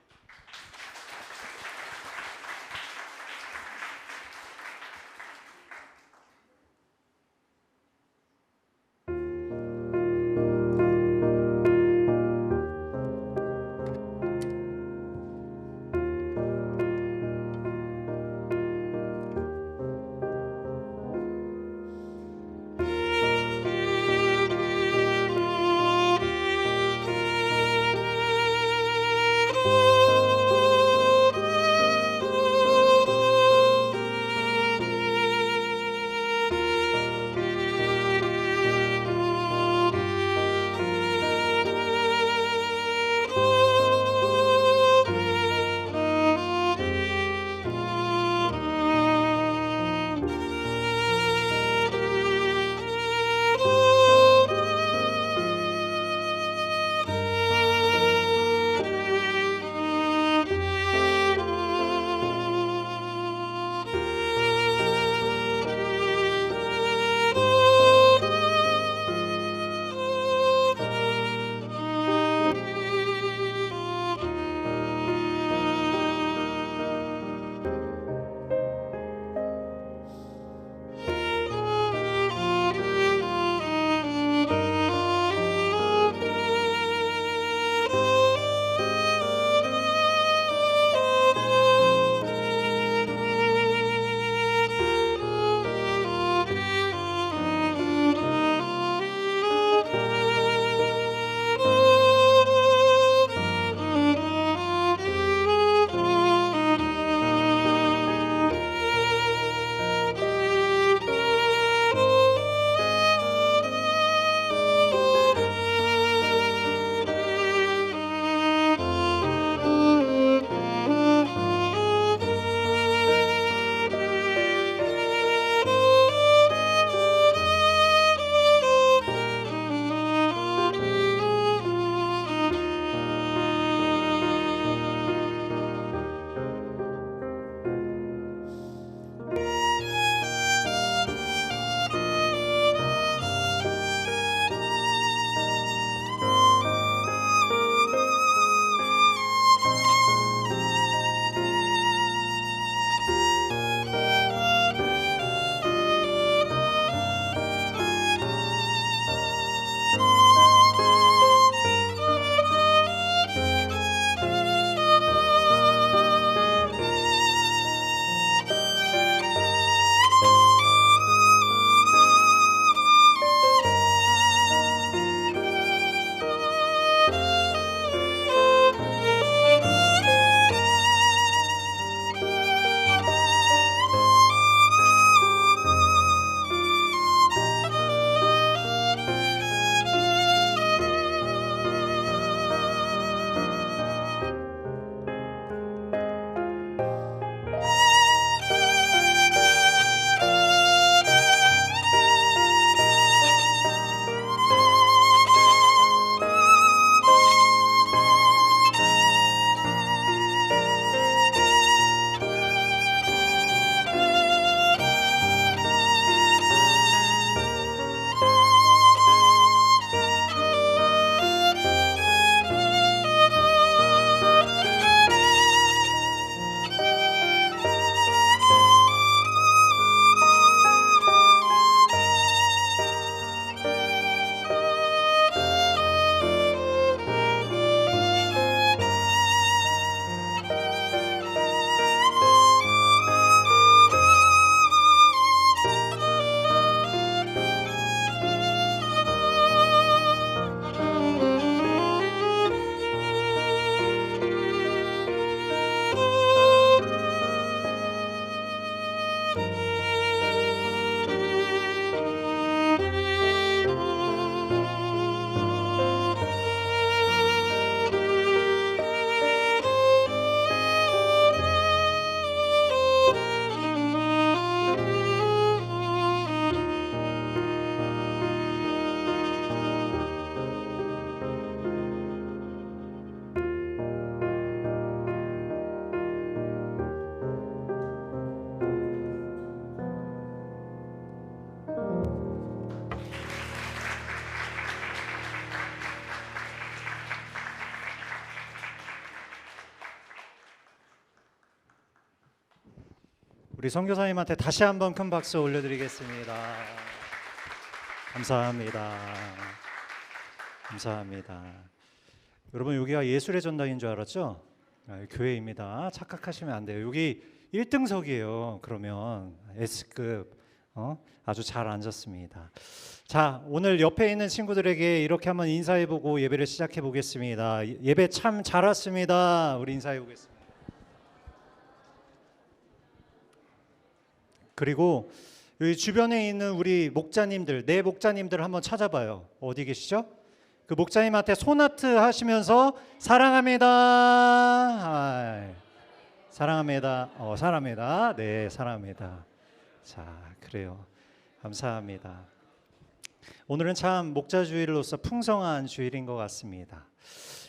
우리 선교사님한테 다시 한번 큰 박수 올려드리겠습니다. 감사합니다. 감사합니다. 여러분 여기가 예술의 전당인 줄 알았죠? 교회입니다. 착각하시면 안 돼요. 여기 1등석이에요. 그러면 S급 아주 잘 앉았습니다. 자, 오늘 옆에 있는 친구들에게 이렇게 한번 인사해보고 예배를 시작해 보겠습니다. 예배 참 잘 왔습니다. 우리 인사해 보겠습니다. 그리고 여기 주변에 있는 우리 목자님들, 네 목자님들 한번 찾아봐요. 어디 계시죠? 그 목자님한테 손아트 하시면서 사랑합니다. 사랑합니다. 사랑합니다. 네, 사랑합니다. 자, 그래요. 감사합니다. 오늘은 참 목자 주일로서 풍성한 주일인 것 같습니다.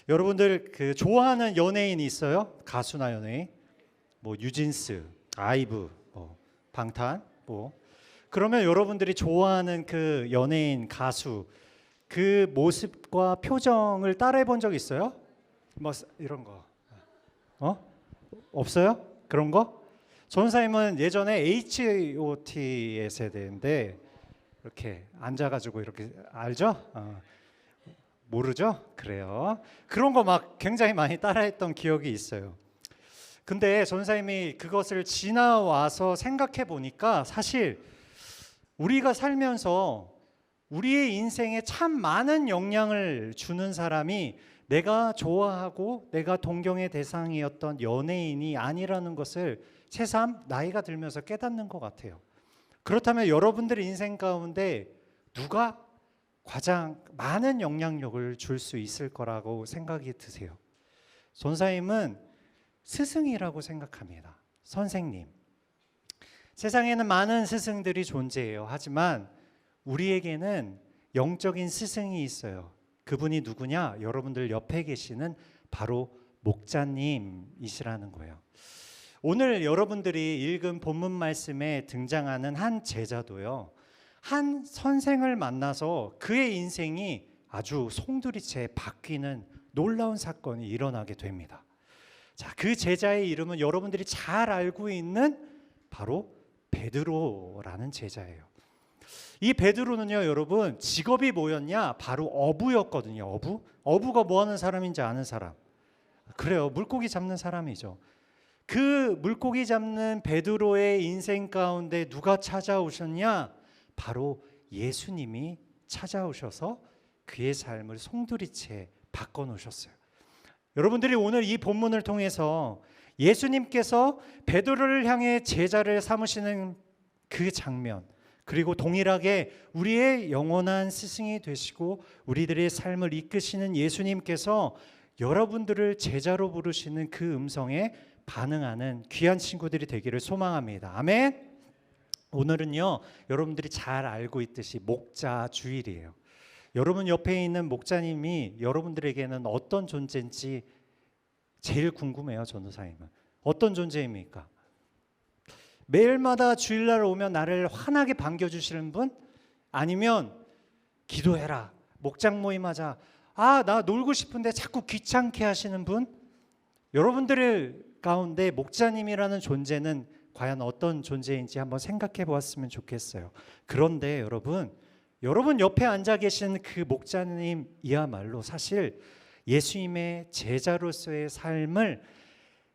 여러분들 그 좋아하는 연예인이 있어요? 가수나 연예인? 뭐 뉴진스, 아이브, 방탄, 그러면 여러분들이 좋아하는 그 연예인, 가수 그 모습과 표정을 따라해 본 적 있어요? 뭐 이런 거, 없어요? 그런 거? 전사님은 예전에 H.O.T의 세대인데 이렇게 앉아가지고 이렇게 알죠? 모르죠? 그래요. 그런 거 막 굉장히 많이 따라했던 기억이 있어요. 근데 전사님이 그것을 지나와서 생각해 보니까 사실 우리가 살면서 우리의 인생에 참 많은 영향을 주는 사람이 내가 좋아하고 내가 동경의 대상이었던 연예인이 아니라는 것을 새삼 나이가 들면서 깨닫는 것 같아요. 그렇다면 여러분들의 인생 가운데 누가 가장 많은 영향력을 줄 수 있을 거라고 생각이 드세요? 전사님은 스승이라고 생각합니다. 선생님. 세상에는 많은 스승들이 존재해요. 하지만 우리에게는 영적인 스승이 있어요. 그분이 누구냐? 여러분들 옆에 계시는 바로 목자님이시라는 거예요. 오늘 여러분들이 읽은 본문 말씀에 등장하는 한 제자도요, 한 선생을 만나서 그의 인생이 아주 송두리째 바뀌는 놀라운 사건이 일어나게 됩니다. 자, 그 제자의 이름은 여러분들이 잘 알고 있는 바로 베드로라는 제자예요. 이 베드로는요, 여러분 직업이 뭐였냐? 바로 어부였거든요. 어부가 뭐 하는 사람인지 아는 사람? 그래요, 물고기 잡는 사람이죠. 그 물고기 잡는 베드로의 인생 가운데 누가 찾아오셨냐? 바로 예수님이 찾아오셔서 그의 삶을 송두리째 바꿔놓으셨어요. 여러분들이 오늘 이 본문을 통해서 예수님께서 베드로를 향해 제자를 삼으시는 그 장면, 그리고 동일하게 우리의 영원한 스승이 되시고 우리들의 삶을 이끄시는 예수님께서 여러분들을 제자로 부르시는 그 음성에 반응하는 귀한 친구들이 되기를 소망합니다. 아멘. 오늘은요, 여러분들이 잘 알고 있듯이 목자 주일이에요. 여러분 옆에 있는 목자님이 여러분들에게는 어떤 존재인지 제일 궁금해요. 전도사님은 어떤 존재입니까? 매일마다 주일날 오면 나를 환하게 반겨주시는 분? 아니면 기도해라, 목장 모임하자, 나 놀고 싶은데 자꾸 귀찮게 하시는 분? 여러분들 가운데 목자님이라는 존재는 과연 어떤 존재인지 한번 생각해 보았으면 좋겠어요. 그런데 여러분 옆에 앉아 계신 그 목자님이야말로 사실 예수님의 제자로서의 삶을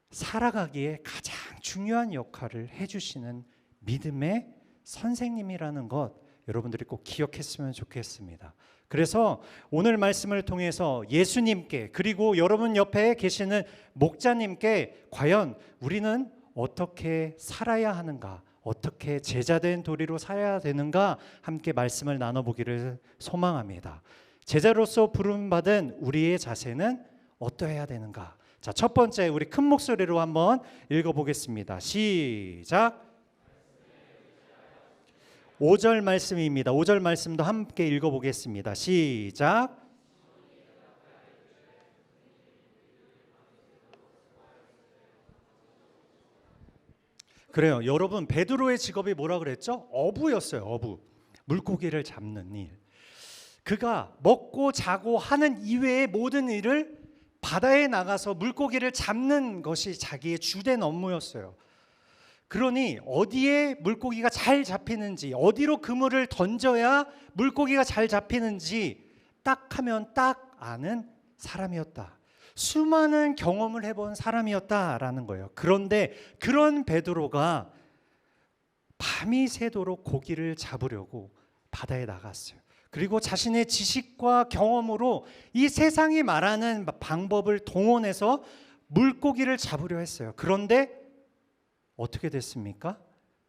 살아가기에 가장 중요한 역할을 해주시는 믿음의 선생님이라는 것, 여러분들이 꼭 기억했으면 좋겠습니다. 그래서 오늘 말씀을 통해서 예수님께, 그리고 여러분 옆에 계시는 목자님께 과연 우리는 어떻게 살아야 하는가, 어떻게 제자된 도리로 살아야 되는가 함께 말씀을 나눠보기를 소망합니다. 제자로서 부름받은 우리의 자세는 어떠해야 되는가? 자, 첫 번째 우리 큰 목소리로 한번 읽어보겠습니다. 시작. 5절 말씀입니다. 5절 말씀도 함께 읽어보겠습니다. 시작. 그래요. 여러분, 베드로의 직업이 뭐라 그랬죠? 어부였어요. 어부. 물고기를 잡는 일. 그가 먹고 자고 하는 이외의 모든 일을 바다에 나가서 물고기를 잡는 것이 자기의 주된 업무였어요. 그러니 어디에 물고기가 잘 잡히는지, 어디로 그물을 던져야 물고기가 잘 잡히는지 딱 하면 딱 아는 사람이었다. 수많은 경험을 해본 사람이었다라는 거예요. 그런데 그런 베드로가 밤이 새도록 고기를 잡으려고 바다에 나갔어요. 그리고 자신의 지식과 경험으로 이 세상이 말하는 방법을 동원해서 물고기를 잡으려 했어요. 그런데 어떻게 됐습니까?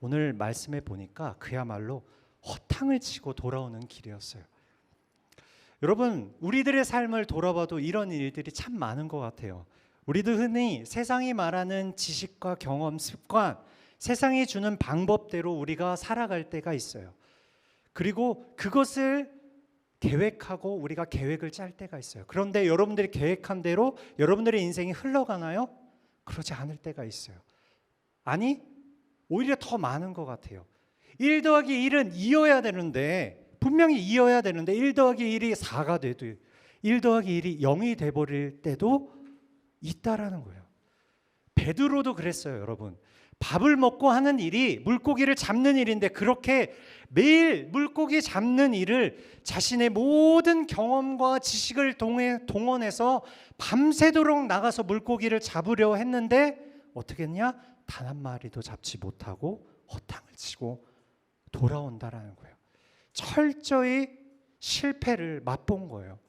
오늘 말씀에 보니까 그야말로 허탕을 치고 돌아오는 길이었어요. 여러분, 우리들의 삶을 돌아봐도 이런 일들이 참 많은 것 같아요. 우리도 흔히 세상이 말하는 지식과 경험, 습관, 세상이 주는 방법대로 우리가 살아갈 때가 있어요. 그리고 그것을 계획하고 우리가 계획을 짤 때가 있어요. 그런데 여러분들이 계획한 대로 여러분들의 인생이 흘러가나요? 그러지 않을 때가 있어요. 아니, 오히려 더 많은 것 같아요. 1 더하기 1은 이어야 되는데, 분명히 이어야 되는데 1 더하기 1이 4가 돼도 1 더하기 1이 0이 돼버릴 때도 있다라는 거예요. 베드로도 그랬어요, 여러분. 밥을 먹고 하는 일이 물고기를 잡는 일인데 그렇게 매일 물고기 잡는 일을 자신의 모든 경험과 지식을 동원해서 밤새도록 나가서 물고기를 잡으려 했는데 어떻게 했냐? 단 한 마리도 잡지 못하고 허탕을 치고 돌아온다라는 거예요. 철저히 실패를 맛본 거예요.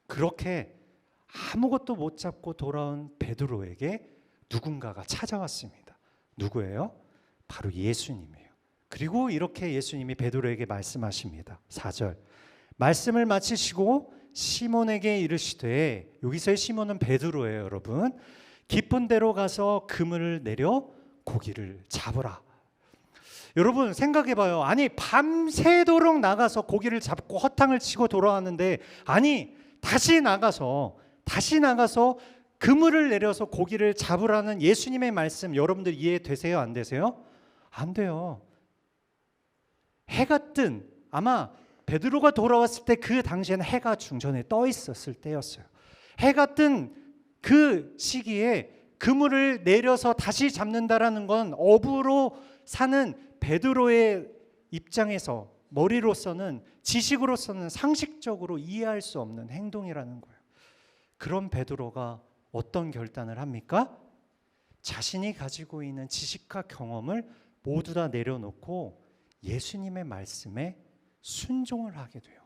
그렇게 아무것도 못 잡고 돌아온 베드로에게 누군가가 찾아왔습니다. 누구예요? 바로 예수님이에요. 그리고 이렇게 예수님이 베드로에게 말씀하십니다. 4절. 말씀을 마치시고 시몬에게 이르시되, 여기서의 시몬은 베드로예요, 여러분. 깊은 데로 가서 그물을 내려 고기를 잡으라. 여러분 생각해봐요. 아니, 밤새도록 나가서 고기를 잡고 허탕을 치고 돌아왔는데, 아니 다시 나가서 그물을 내려서 고기를 잡으라는 예수님의 말씀, 여러분들 이해되세요? 안 되세요? 안 돼요. 해가 뜬, 아마 베드로가 돌아왔을 때 그 당시에는 해가 중전에 떠 있었을 때였어요. 해가 뜬 그 시기에 그물을 내려서 다시 잡는다라는 건 어부로 사는 베드로의 입장에서, 머리로서는, 지식으로서는 상식적으로 이해할 수 없는 행동이라는 거예요. 그런 베드로가 어떤 결단을 합니까? 자신이 가지고 있는 지식과 경험을 모두 다 내려놓고 예수님의 말씀에 순종을 하게 돼요.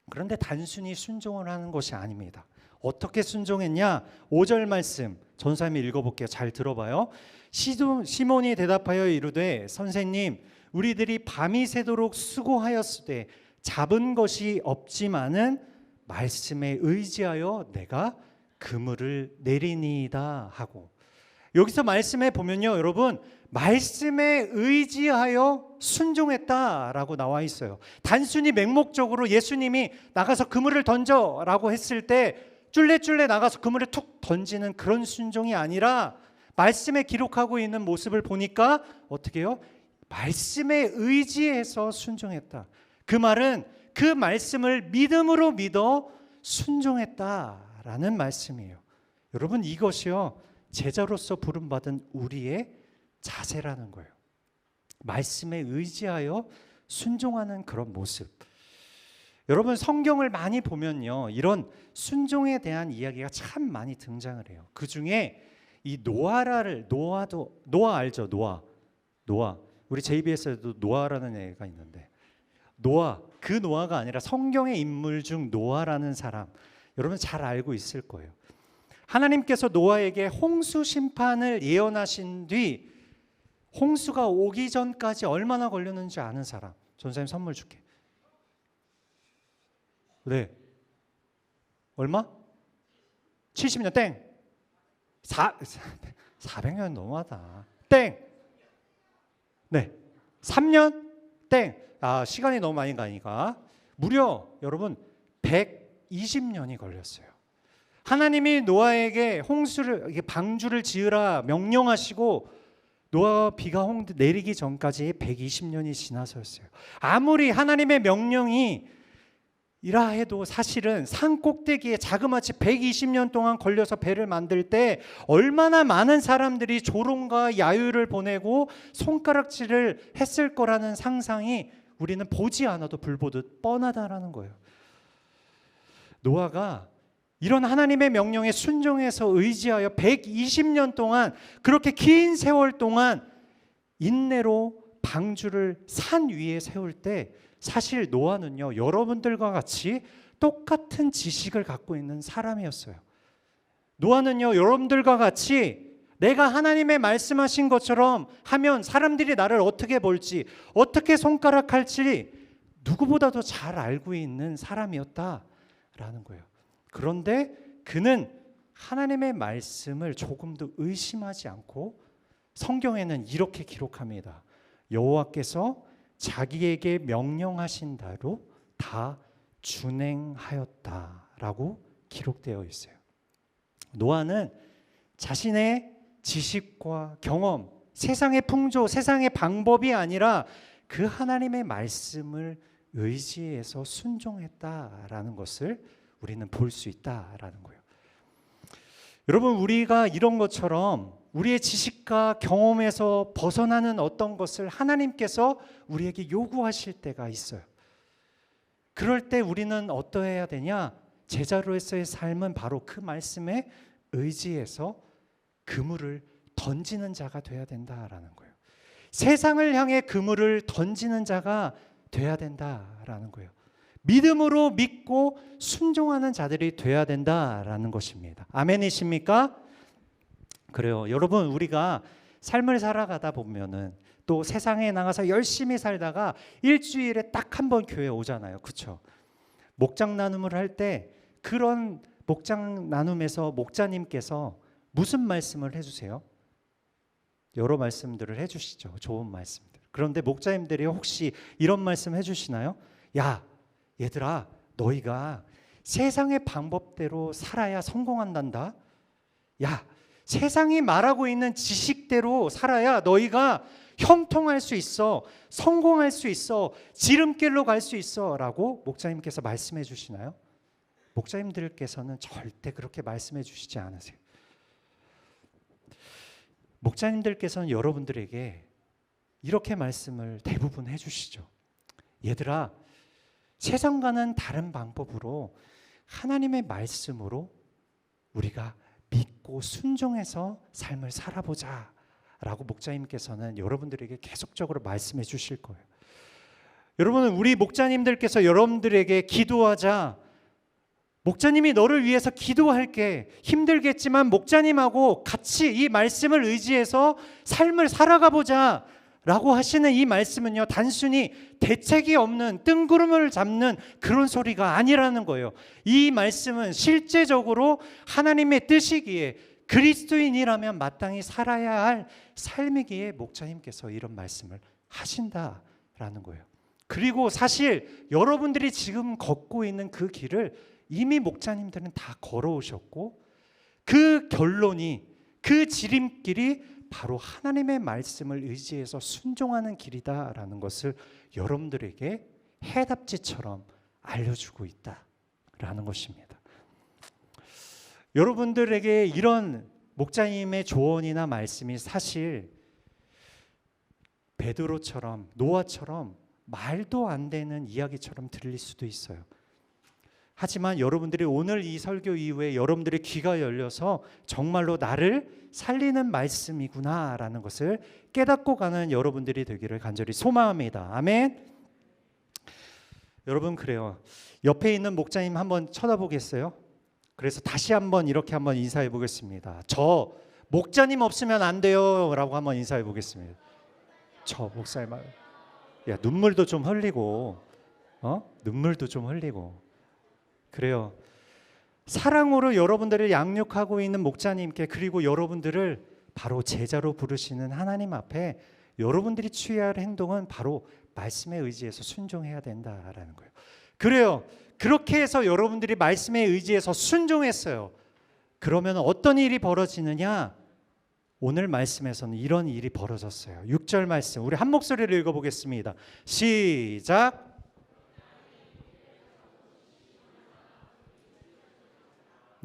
그런데 단순히 순종을 하는 것이 아닙니다. 어떻게 순종했냐? 5절 말씀 전사님이 읽어볼게요. 잘 들어봐요. 시몬이 대답하여 이르되, 선생님, 우리들이 밤이 새도록 수고하였으되 잡은 것이 없지만은 말씀에 의지하여 내가 그물을 내리니이다 하고, 여기서 말씀에 보면요, 여러분, 말씀에 의지하여 순종했다라고 나와 있어요. 단순히 맹목적으로 예수님이 나가서 그물을 던져라고 했을 때 쫄래쫄래 나가서 그물에 툭 던지는 그런 순종이 아니라, 말씀에 기록하고 있는 모습을 보니까 어떻게 해요? 말씀에 의지해서 순종했다. 그 말은 그 말씀을 믿음으로 믿어 순종했다라는 말씀이에요. 여러분, 이것이요, 제자로서 부름받은 우리의 자세라는 거예요. 말씀에 의지하여 순종하는 그런 모습. 여러분, 성경을 많이 보면요, 이런 순종에 대한 이야기가 참 많이 등장을 해요. 그 중에 이 노아 알죠? 노아. 우리 JBS에도 노아라는 애가 있는데, 그 노아가 아니라 성경의 인물 중 노아라는 사람, 여러분 잘 알고 있을 거예요. 하나님께서 노아에게 홍수 심판을 예언하신 뒤 홍수가 오기 전까지 얼마나 걸렸는지 아는 사람? 전사님 선물 줄게. 네. 얼마? 70년 땡. 400년 너무하다. 땡. 네. 3년 땡. 시간이 너무 많이 가니까 무려 여러분 120년이 걸렸어요. 하나님이 노아에게 방주를 지으라 명령하시고 노아가 비가 내리기 전까지 120년이 지나서였어요. 아무리 하나님의 명령이 이라 해도 사실은 산 꼭대기에 자그마치 120년 동안 걸려서 배를 만들 때 얼마나 많은 사람들이 조롱과 야유를 보내고 손가락질을 했을 거라는 상상이 우리는 보지 않아도 불보듯 뻔하다라는 거예요. 노아가 이런 하나님의 명령에 순종해서 의지하여 120년 동안, 그렇게 긴 세월 동안 인내로 방주를 산 위에 세울 때 사실 노아는요, 여러분들과 같이 똑같은 지식을 갖고 있는 사람이었어요. 노아는요, 여러분들과 같이 내가 하나님의 말씀하신 것처럼 하면 사람들이 나를 어떻게 볼지, 어떻게 손가락할지 누구보다도 잘 알고 있는 사람이었다라는 거예요. 그런데 그는 하나님의 말씀을 조금도 의심하지 않고, 성경에는 이렇게 기록합니다. 여호와께서 자기에게 명령하신 대로 다 준행하였다라고 기록되어 있어요. 노아는 자신의 지식과 경험, 세상의 풍조, 세상의 방법이 아니라 그 하나님의 말씀을 의지해서 순종했다라는 것을 우리는 볼 수 있다라는 거예요. 여러분, 우리가 이런 것처럼 우리의 지식과 경험에서 벗어나는 어떤 것을 하나님께서 우리에게 요구하실 때가 있어요. 그럴 때 우리는 어떠해야 되냐? 제자로서의 삶은 바로 그 말씀에 의지해서 그물을 던지는 자가 돼야 된다라는 거예요. 세상을 향해 그물을 던지는 자가 돼야 된다라는 거예요. 믿음으로 믿고 순종하는 자들이 돼야 된다라는 것입니다. 아멘이십니까? 그래요. 여러분, 우리가 삶을 살아가다 보면은 또 세상에 나가서 열심히 살다가 일주일에 딱 한 번 교회에 오잖아요. 그렇죠? 목장 나눔을 할 때 그런 목장 나눔에서 목자님께서 무슨 말씀을 해주세요? 여러 말씀들을 해주시죠. 좋은 말씀들. 그런데 목자님들이 혹시 이런 말씀 해주시나요? 야, 얘들아, 너희가 세상의 방법대로 살아야 성공한단다. 야, 세상이 말하고 있는 지식대로 살아야 너희가 형통할 수 있어, 성공할 수 있어, 지름길로 갈 수 있어 라고 목자님께서 말씀해 주시나요? 목자님들께서는 절대 그렇게 말씀해 주시지 않으세요. 목자님들께서는 여러분들에게 이렇게 말씀을 대부분 해주시죠. 얘들아, 세상과는 다른 방법으로 하나님의 말씀으로 우리가 믿고 순종해서 삶을 살아보자 라고 목자님께서는 여러분들에게 계속적으로 말씀해 주실 거예요. 여러분, 우리 목자님들께서 여러분들에게 기도하자, 목자님이 너를 위해서 기도할게, 힘들겠지만 목자님하고 같이 이 말씀을 의지해서 삶을 살아가 보자 라고 하시는 이 말씀은요, 단순히 대책이 없는 뜬구름을 잡는 그런 소리가 아니라는 거예요. 이 말씀은 실제적으로 하나님의 뜻이기에, 그리스도인이라면 마땅히 살아야 할 삶이기에 목자님께서 이런 말씀을 하신다라는 거예요. 그리고 사실 여러분들이 지금 걷고 있는 그 길을 이미 목자님들은 다 걸어오셨고, 그 결론이, 그 지름길이 바로 하나님의 말씀을 의지해서 순종하는 길이다라는 것을 여러분들에게 해답지처럼 알려주고 있다라는 것입니다. 여러분들에게 이런 목자님의 조언이나 말씀이 사실 베드로처럼, 노아처럼 말도 안 되는 이야기처럼 들릴 수도 있어요. 하지만 여러분들이 오늘 이 설교 이후에 여러분들의 귀가 열려서 정말로 나를 살리는 말씀이구나라는 것을 깨닫고 가는 여러분들이 되기를 간절히 소망합니다. 아멘. 여러분, 그래요. 옆에 있는 목자님 한번 쳐다보겠어요? 그래서 다시 한번 이렇게 한번 인사해 보겠습니다. 저 목자님 없으면 안 돼요 라고 한번 인사해 보겠습니다. 저 목사님, 야, 눈물도 좀 흘리고, 눈물도 좀 흘리고. 그래요. 사랑으로 여러분들을 양육하고 있는 목자님께, 그리고 여러분들을 바로 제자로 부르시는 하나님 앞에 여러분들이 취해야 할 행동은 바로 말씀에 의지해서 순종해야 된다라는 거예요. 그래요. 그렇게 해서 여러분들이 말씀에 의지해서 순종했어요. 그러면 어떤 일이 벌어지느냐? 오늘 말씀에서는 이런 일이 벌어졌어요. 6절 말씀, 우리 한 목소리를 읽어보겠습니다. 시작.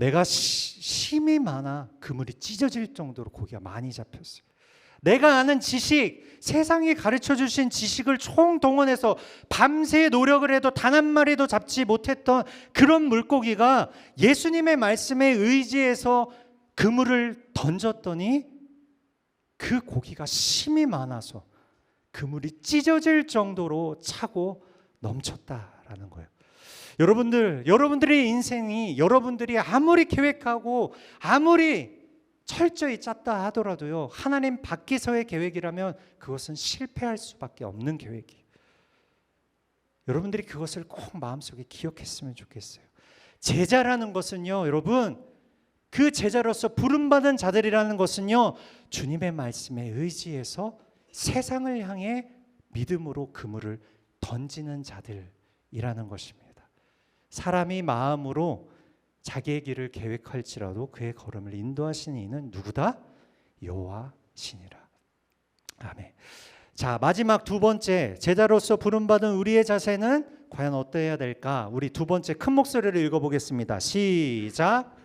내가 힘이 많아 그물이 찢어질 정도로 고기가 많이 잡혔어요. 내가 아는 지식, 세상이 가르쳐 주신 지식을 총동원해서 밤새 노력을 해도 단 한 마리도 잡지 못했던 그런 물고기가 예수님의 말씀에 의지해서 그물을 던졌더니 그 고기가 힘이 많아서 그물이 찢어질 정도로 차고 넘쳤다라는 거예요. 여러분들의 인생이 여러분들이 아무리 계획하고 아무리 철저히 짰다 하더라도요, 하나님 밖에서의 계획이라면 그것은 실패할 수밖에 없는 계획이에요. 여러분들이 그것을 꼭 마음속에 기억했으면 좋겠어요. 제자라는 것은요, 여러분, 그 제자로서 부름받은 자들이라는 것은요, 주님의 말씀에 의지해서 세상을 향해 믿음으로 그물을 던지는 자들이라는 것입니다. 사람이 마음으로 자기의 길을 계획할지라도 그의 걸음을 인도하시는 이는 누구다? 여호와시니라. 아멘. 자, 마지막 두 번째, 제자로서 부름받은 우리의 자세는 과연 어떠해야 될까? 우리 두 번째 큰 목소리를 읽어보겠습니다. 시작.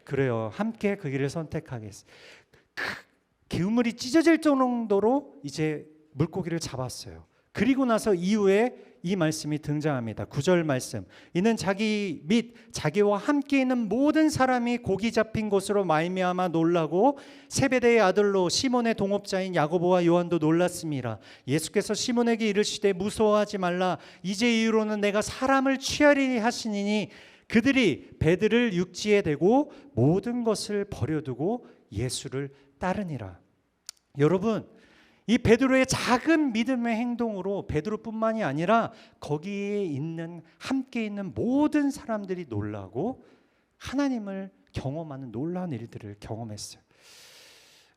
그래요. 함께 그 길을 선택하겠습니다. 그물이 찢어질 정도로 이제 물고기를 잡았어요. 그리고 나서 이후에 이 말씀이 등장합니다. 9절 말씀. 이는 자기 및 자기와 함께 있는 모든 사람이 고기 잡힌 것으로 말미암아 놀라고 세베대의 아들로 시몬의 동업자인 야고보와 요한도 놀랐습니다. 예수께서 시몬에게 이르시되 무서워하지 말라. 이제 이후로는 내가 사람을 취하리니 하시니니 그들이 배들을 육지에 대고 모든 것을 버려두고 예수를 따르니라. 여러분, 이 베드로의 작은 믿음의 행동으로 베드로뿐만이 아니라 거기에 있는 함께 있는 모든 사람들이 놀라고 하나님을 경험하는 놀라운 일들을 경험했어요.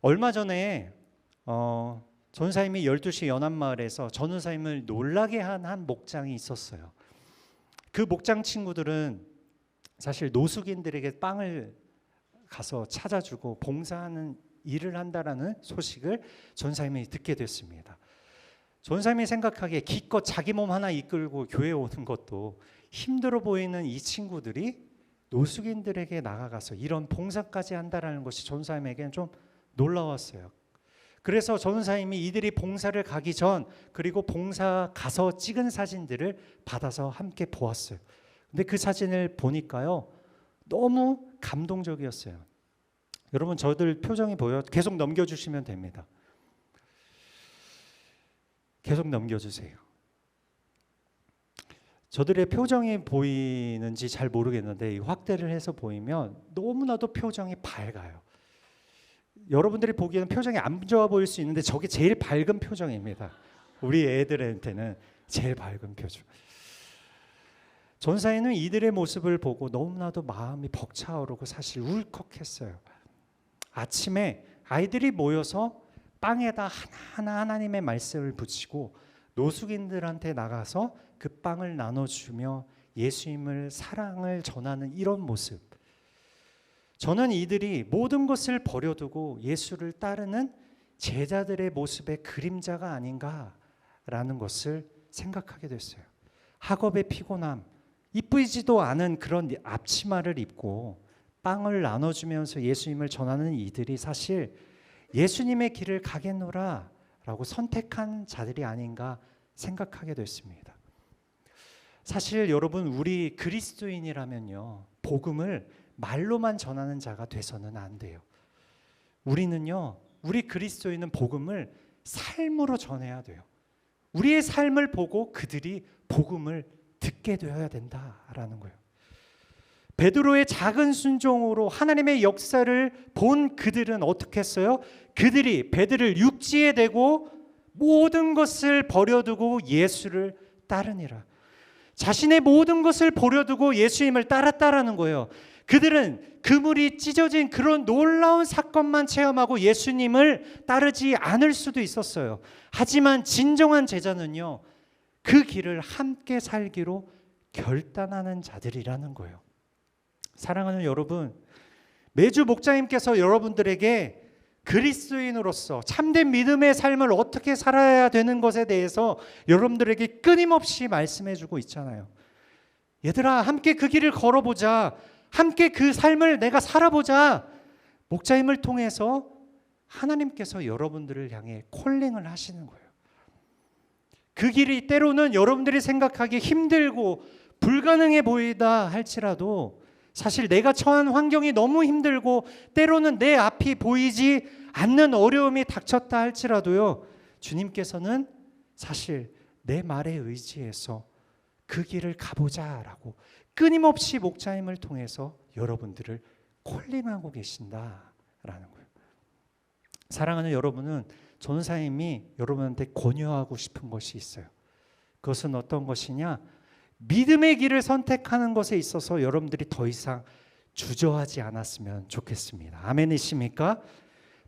얼마 전에 전사님이 12시 연합마을에서 전우사님을 놀라게 한 목장이 있었어요. 그 목장 친구들은 사실 노숙인들에게 빵을 가서 찾아주고 봉사하는 일을 한다라는 소식을 전사님이 듣게 됐습니다. 전사님이 생각하기에 기껏 자기 몸 하나 이끌고 교회에 오는 것도 힘들어 보이는 이 친구들이 노숙인들에게 나가가서 이런 봉사까지 한다라는 것이 전사님에게는 좀 놀라웠어요. 그래서 전사님이 이들이 봉사를 가기 전 그리고 봉사 가서 찍은 사진들을 받아서 함께 보았어요. 근데 그 사진을 보니까요, 너무 감동적이었어요. 여러분, 저들 표정이 보여요? 계속 넘겨주시면 됩니다. 계속 넘겨주세요. 저들의 표정이 보이는지 잘 모르겠는데 이 확대를 해서 보이면 너무나도 표정이 밝아요. 여러분들이 보기에는 표정이 안 좋아 보일 수 있는데 저게 제일 밝은 표정입니다. 우리 애들한테는 제일 밝은 표정. 전사에는 이들의 모습을 보고 너무나도 마음이 벅차오르고 사실 울컥했어요. 아침에 아이들이 모여서 빵에다 하나하나 하나님의 말씀을 붙이고 노숙인들한테 나가서 그 빵을 나눠주며 예수님을 사랑을 전하는 이런 모습. 저는 이들이 모든 것을 버려두고 예수를 따르는 제자들의 모습의 그림자가 아닌가라는 것을 생각하게 됐어요. 학업의 피곤함, 이쁘지도 않은 그런 앞치마를 입고 빵을 나눠주면서 예수님을 전하는 이들이 사실 예수님의 길을 가겠노라 라고 선택한 자들이 아닌가 생각하게 됐습니다. 사실 여러분, 우리 그리스도인이라면요, 복음을 말로만 전하는 자가 돼서는 안 돼요. 우리 그리스도인은 복음을 삶으로 전해야 돼요. 우리의 삶을 보고 그들이 복음을 듣게 되어야 된다라는 거예요. 베드로의 작은 순종으로 하나님의 역사를 본 그들은 어떻게 했어요? 그들이 배들을 육지에 대고 모든 것을 버려두고 예수를 따르니라. 자신의 모든 것을 버려두고 예수님을 따랐다라는 거예요. 그들은 그물이 찢어진 그런 놀라운 사건만 체험하고 예수님을 따르지 않을 수도 있었어요. 하지만 진정한 제자는요, 그 길을 함께 살기로 결단하는 자들이라는 거예요. 사랑하는 여러분, 매주 목자님께서 여러분들에게 그리스도인으로서 참된 믿음의 삶을 어떻게 살아야 되는 것에 대해서 여러분들에게 끊임없이 말씀해주고 있잖아요. 얘들아, 함께 그 길을 걸어보자. 함께 그 삶을 내가 살아보자. 목자님을 통해서 하나님께서 여러분들을 향해 콜링을 하시는 거예요. 그 길이 때로는 여러분들이 생각하기에 힘들고 불가능해 보이다 할지라도 사실 내가 처한 환경이 너무 힘들고 때로는 내 앞이 보이지 않는 어려움이 닥쳤다 할지라도요, 주님께서는 사실 내 말에 의지해서 그 길을 가보자라고 끊임없이 목자님을 통해서 여러분들을 콜링하고 계신다라는 거예요. 사랑하는 여러분은 전사님이 여러분한테 권유하고 싶은 것이 있어요. 그것은 어떤 것이냐? 믿음의 길을 선택하는 것에 있어서 여러분들이 더 이상 주저하지 않았으면 좋겠습니다. 아멘이십니까?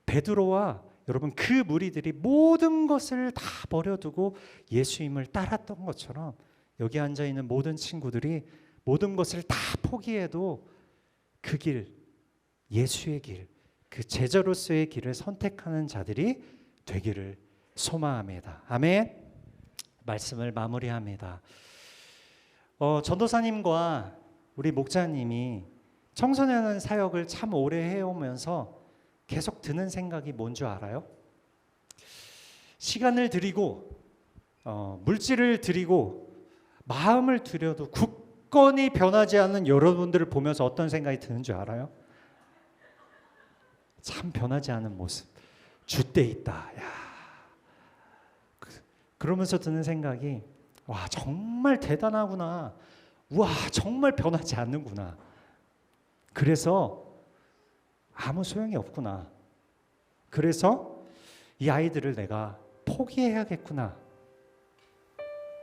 베드로와 여러분 그 무리들이 모든 것을 다 버려두고 예수님을 따랐던 것처럼 여기 앉아있는 모든 친구들이 모든 것을 다 포기해도 그 길, 예수의 길, 그 제자로서의 길을 선택하는 자들이 되기를 소망합니다. 아멘. 말씀을 마무리합니다. 전도사님과 우리 목자님이 청소년 사역을 참 오래 해오면서 계속 드는 생각이 뭔 줄 알아요? 시간을 들이고 물질을 들이고 마음을 들여도 굳건히 변하지 않는 여러분들을 보면서 어떤 생각이 드는 줄 알아요? 참 변하지 않은 모습. 줏대 있다. 야. 그러면서 드는 생각이 와, 정말 대단하구나. 와, 정말 변하지 않는구나. 그래서 아무 소용이 없구나. 그래서 이 아이들을 내가 포기해야겠구나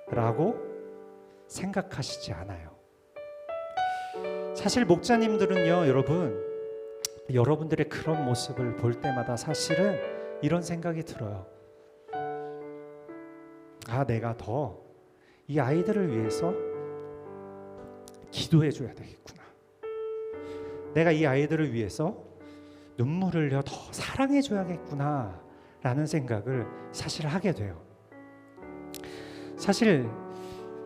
라고 생각하시지 않아요. 사실 목자님들은요, 여러분들의 그런 모습을 볼 때마다 사실은 이런 생각이 들어요. 아, 내가 더 이 아이들을 위해서 기도해 줘야 되겠구나. 내가 이 아이들을 위해서 눈물을 흘려 더 사랑해 줘야겠구나 라는 생각을 사실 하게 돼요. 사실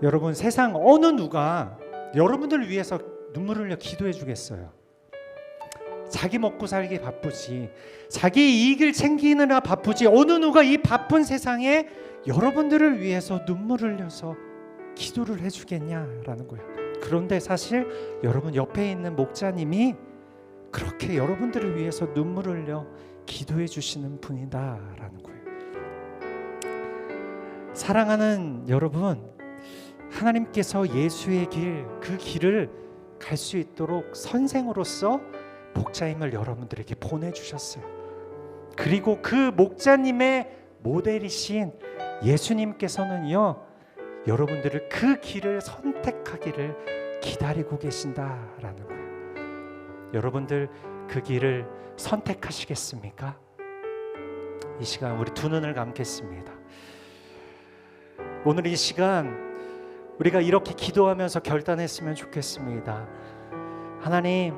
여러분, 세상 어느 누가 여러분들을 위해서 눈물을 흘려 기도해 주겠어요? 자기 먹고 살기 바쁘지, 자기 이익을 챙기느라 바쁘지, 어느 누가 이 바쁜 세상에 여러분들을 위해서 눈물을 흘려서 기도를 해주겠냐라는 거예요. 그런데 사실 여러분 옆에 있는 목자님이 그렇게 여러분들을 위해서 눈물을 흘려 기도해 주시는 분이다라는 거예요. 사랑하는 여러분, 하나님께서 예수의 길, 그 길을 갈 수 있도록 선생으로서 목자님을 여러분들에게 보내주셨어요. 그리고 그 목자님의 모델이신 예수님께서는요, 여러분들을 그 길을 선택하기를 기다리고 계신다라는 거예요. 여러분들 그 길을 선택하시겠습니까? 이 시간 우리 두 눈을 감겠습니다. 오늘 이 시간 우리가 이렇게 기도하면서 결단했으면 좋겠습니다. 하나님,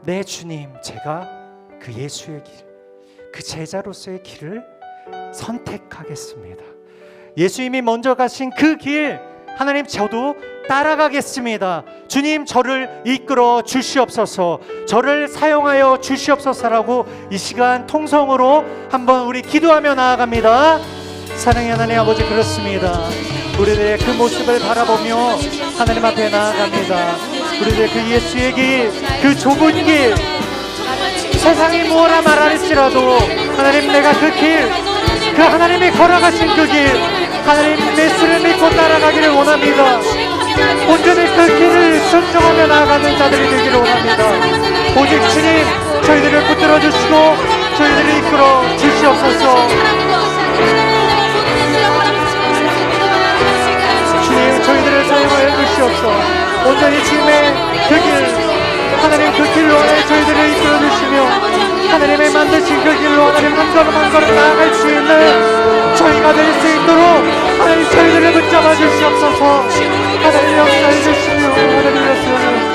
내 주님, 제가 그 예수의 길, 그 제자로서의 길을 선택하겠습니다. 예수님이 먼저 가신 그 길, 하나님, 저도 따라가겠습니다. 주님, 저를 이끌어 주시옵소서, 저를 사용하여 주시옵소서라고 이 시간 통성으로 한번 우리 기도하며 나아갑니다. 사랑의 하나님 아버지, 그렇습니다. 우리들의 그 모습을 바라보며 하나님 앞에 나아갑니다. 우리들의 그 예수의 길, 그 좁은 길, 세상이 뭐라 말할지라도 하나님, 내가 그 길, 그 하나님이 걸어가신 그 길, 하나님 예수를 믿고 따라가기를 원합니다. 온전히 그 길을 순종하며 나아가는 자들이 되기를 원합니다. 오직 주님, 저희들을 붙들어 주시고 저희들을 이끌어 주시옵소서. 주님, 저희들을 사용하여 주시옵소서. 온전히 주님의 그 길, 하나님 그 길로 저희들을 이끌어 주시며 하나님의 만드신 그 길로 하나님 한 걸음 한 걸음 나아갈 수 있는 저희가 될 수 있도록 하나님 저희들을 붙잡아 주시옵소서. 하나님 역사해 주시며 하나님 역사해.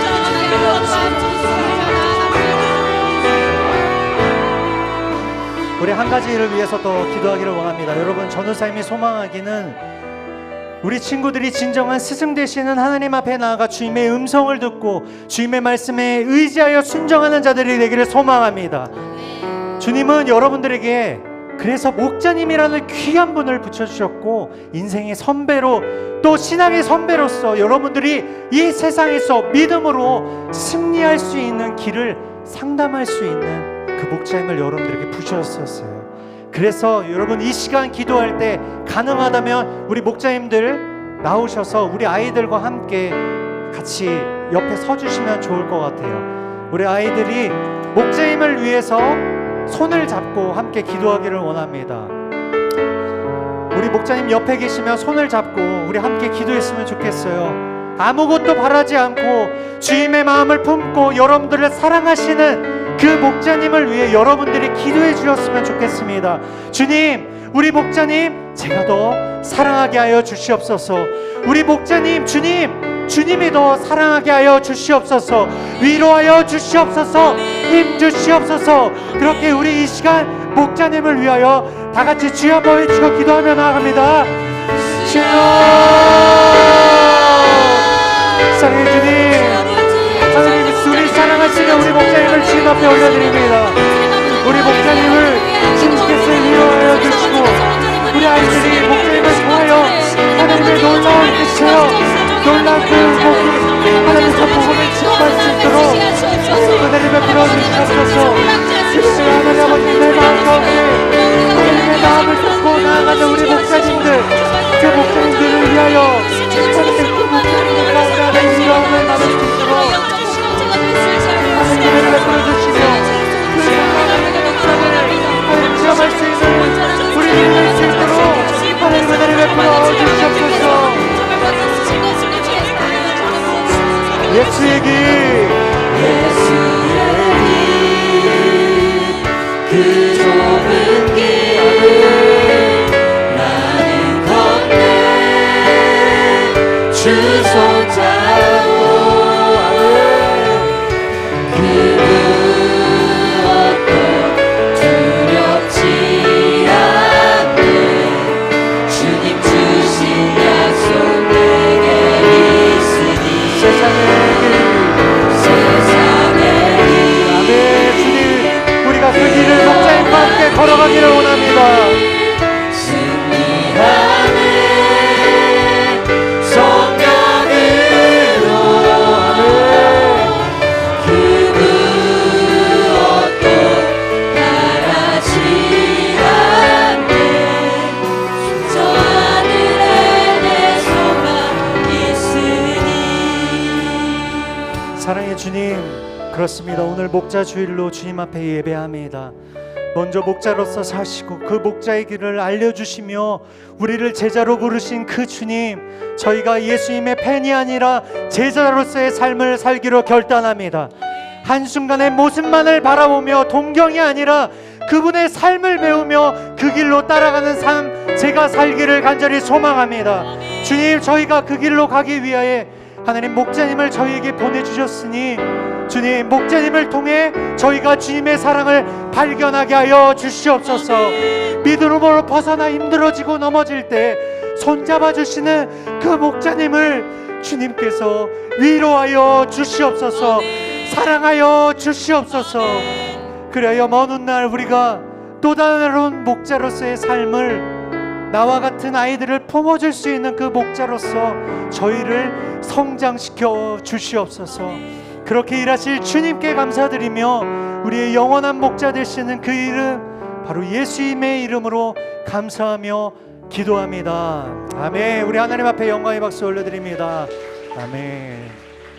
우리 한 가지 일을 위해서 또 기도하기를 원합니다. 여러분, 전도사님이 소망하기는 우리 친구들이 진정한 스승 되시는 하나님 앞에 나아가 주님의 음성을 듣고 주님의 말씀에 의지하여 순종하는 자들이 되기를 소망합니다. 주님은 여러분들에게 그래서 목자님이라는 귀한 분을 붙여주셨고 인생의 선배로 또 신앙의 선배로서 여러분들이 이 세상에서 믿음으로 승리할 수 있는 길을 상담할 수 있는 그 목자님을 여러분들에게 부셨었어요. 그래서 여러분 이 시간 기도할 때 가능하다면 우리 목자님들 나오셔서 우리 아이들과 함께 같이 옆에 서주시면 좋을 것 같아요. 우리 아이들이 목자님을 위해서 손을 잡고 함께 기도하기를 원합니다. 우리 목자님 옆에 계시면 손을 잡고 우리 함께 기도했으면 좋겠어요. 아무것도 바라지 않고 주님의 마음을 품고 여러분들을 사랑하시는 그 목자님을 위해 여러분들이 기도해 주셨으면 좋겠습니다. 주님, 우리 목자님 제가 더 사랑하게 하여 주시옵소서. 우리 목자님, 주님이 더 사랑하게 하여 주시옵소서. 위로하여 주시옵소서. 힘 주시옵소서. 그렇게 우리 이 시간 목자님을 위하여 다 같이 주여 한번 외치고 기도하며 나아갑니다. 주여, 사랑해 주님, 하나님 우리 사랑하시는 우리 목자님을 주님 앞에 올려드립니다. 우리 목자님을 주님께서 위로하여 주시고 우리 아이들이 목자님을 통하여 하나님의 놀라운 뜻이요 놀라운 그 복이 하나님의 복음을 직할 수 있도록 하나님의 불어주시옵소서. 주님의 하나님 아버지 내 마음 가운데 하나님의 마음을 듣고 나아가는 우리 목사님들 그 목사님들을 위하여 하나님의 그 목사님들 가운데 하나님의 위로함을 나눌 수 있도록 하나님의 은혜를 베풀어주시며 그 하나님의 목사를 하나님 체험할 수 있는 우리들이 될 수 있도록 하나님의 은혜를 베풀어 주시옵소서. 예수의 길 그 좁은 길 나는 걷네 주 손잡고 그 무엇도 두렵지 않네 주님 주신 약속 내게 있으니 세상의 길 그 길을 목자님과 함께 걸어가기를 원합니다. 승리하는 성령으로 그 무엇도 바라지 않네 저 하늘에 내 소망 있으니. 사랑의 주님, 그렇습니다. 오늘 목자 주일로 주님 앞에 예배합니다. 먼저 목자로서 사시고 그 목자의 길을 알려주시며 우리를 제자로 부르신 그 주님, 저희가 예수님의 팬이 아니라 제자로서의 삶을 살기로 결단합니다. 한순간의 모습만을 바라보며 동경이 아니라 그분의 삶을 배우며 그 길로 따라가는 삶 제가 살기를 간절히 소망합니다. 주님, 저희가 그 길로 가기 위하여 하나님 목자님을 저희에게 보내주셨으니 주님, 목자님을 통해 저희가 주님의 사랑을 발견하게 하여 주시옵소서. 믿음으로 벗어나 힘들어지고 넘어질 때 손잡아 주시는 그 목자님을 주님께서 위로하여 주시옵소서. 사랑하여 주시옵소서. 그래야 먼 훗날 우리가 또 다른 목자로서의 삶을 나와 같은 아이들을 품어줄 수 있는 그 목자로서 저희를 성장시켜 주시옵소서. 그렇게 일하실 주님께 감사드리며 우리의 영원한 목자 되시는 그 이름 바로 예수님의 이름으로 감사하며 기도합니다. 아멘. 우리 하나님 앞에 영광의 박수 올려드립니다. 아멘.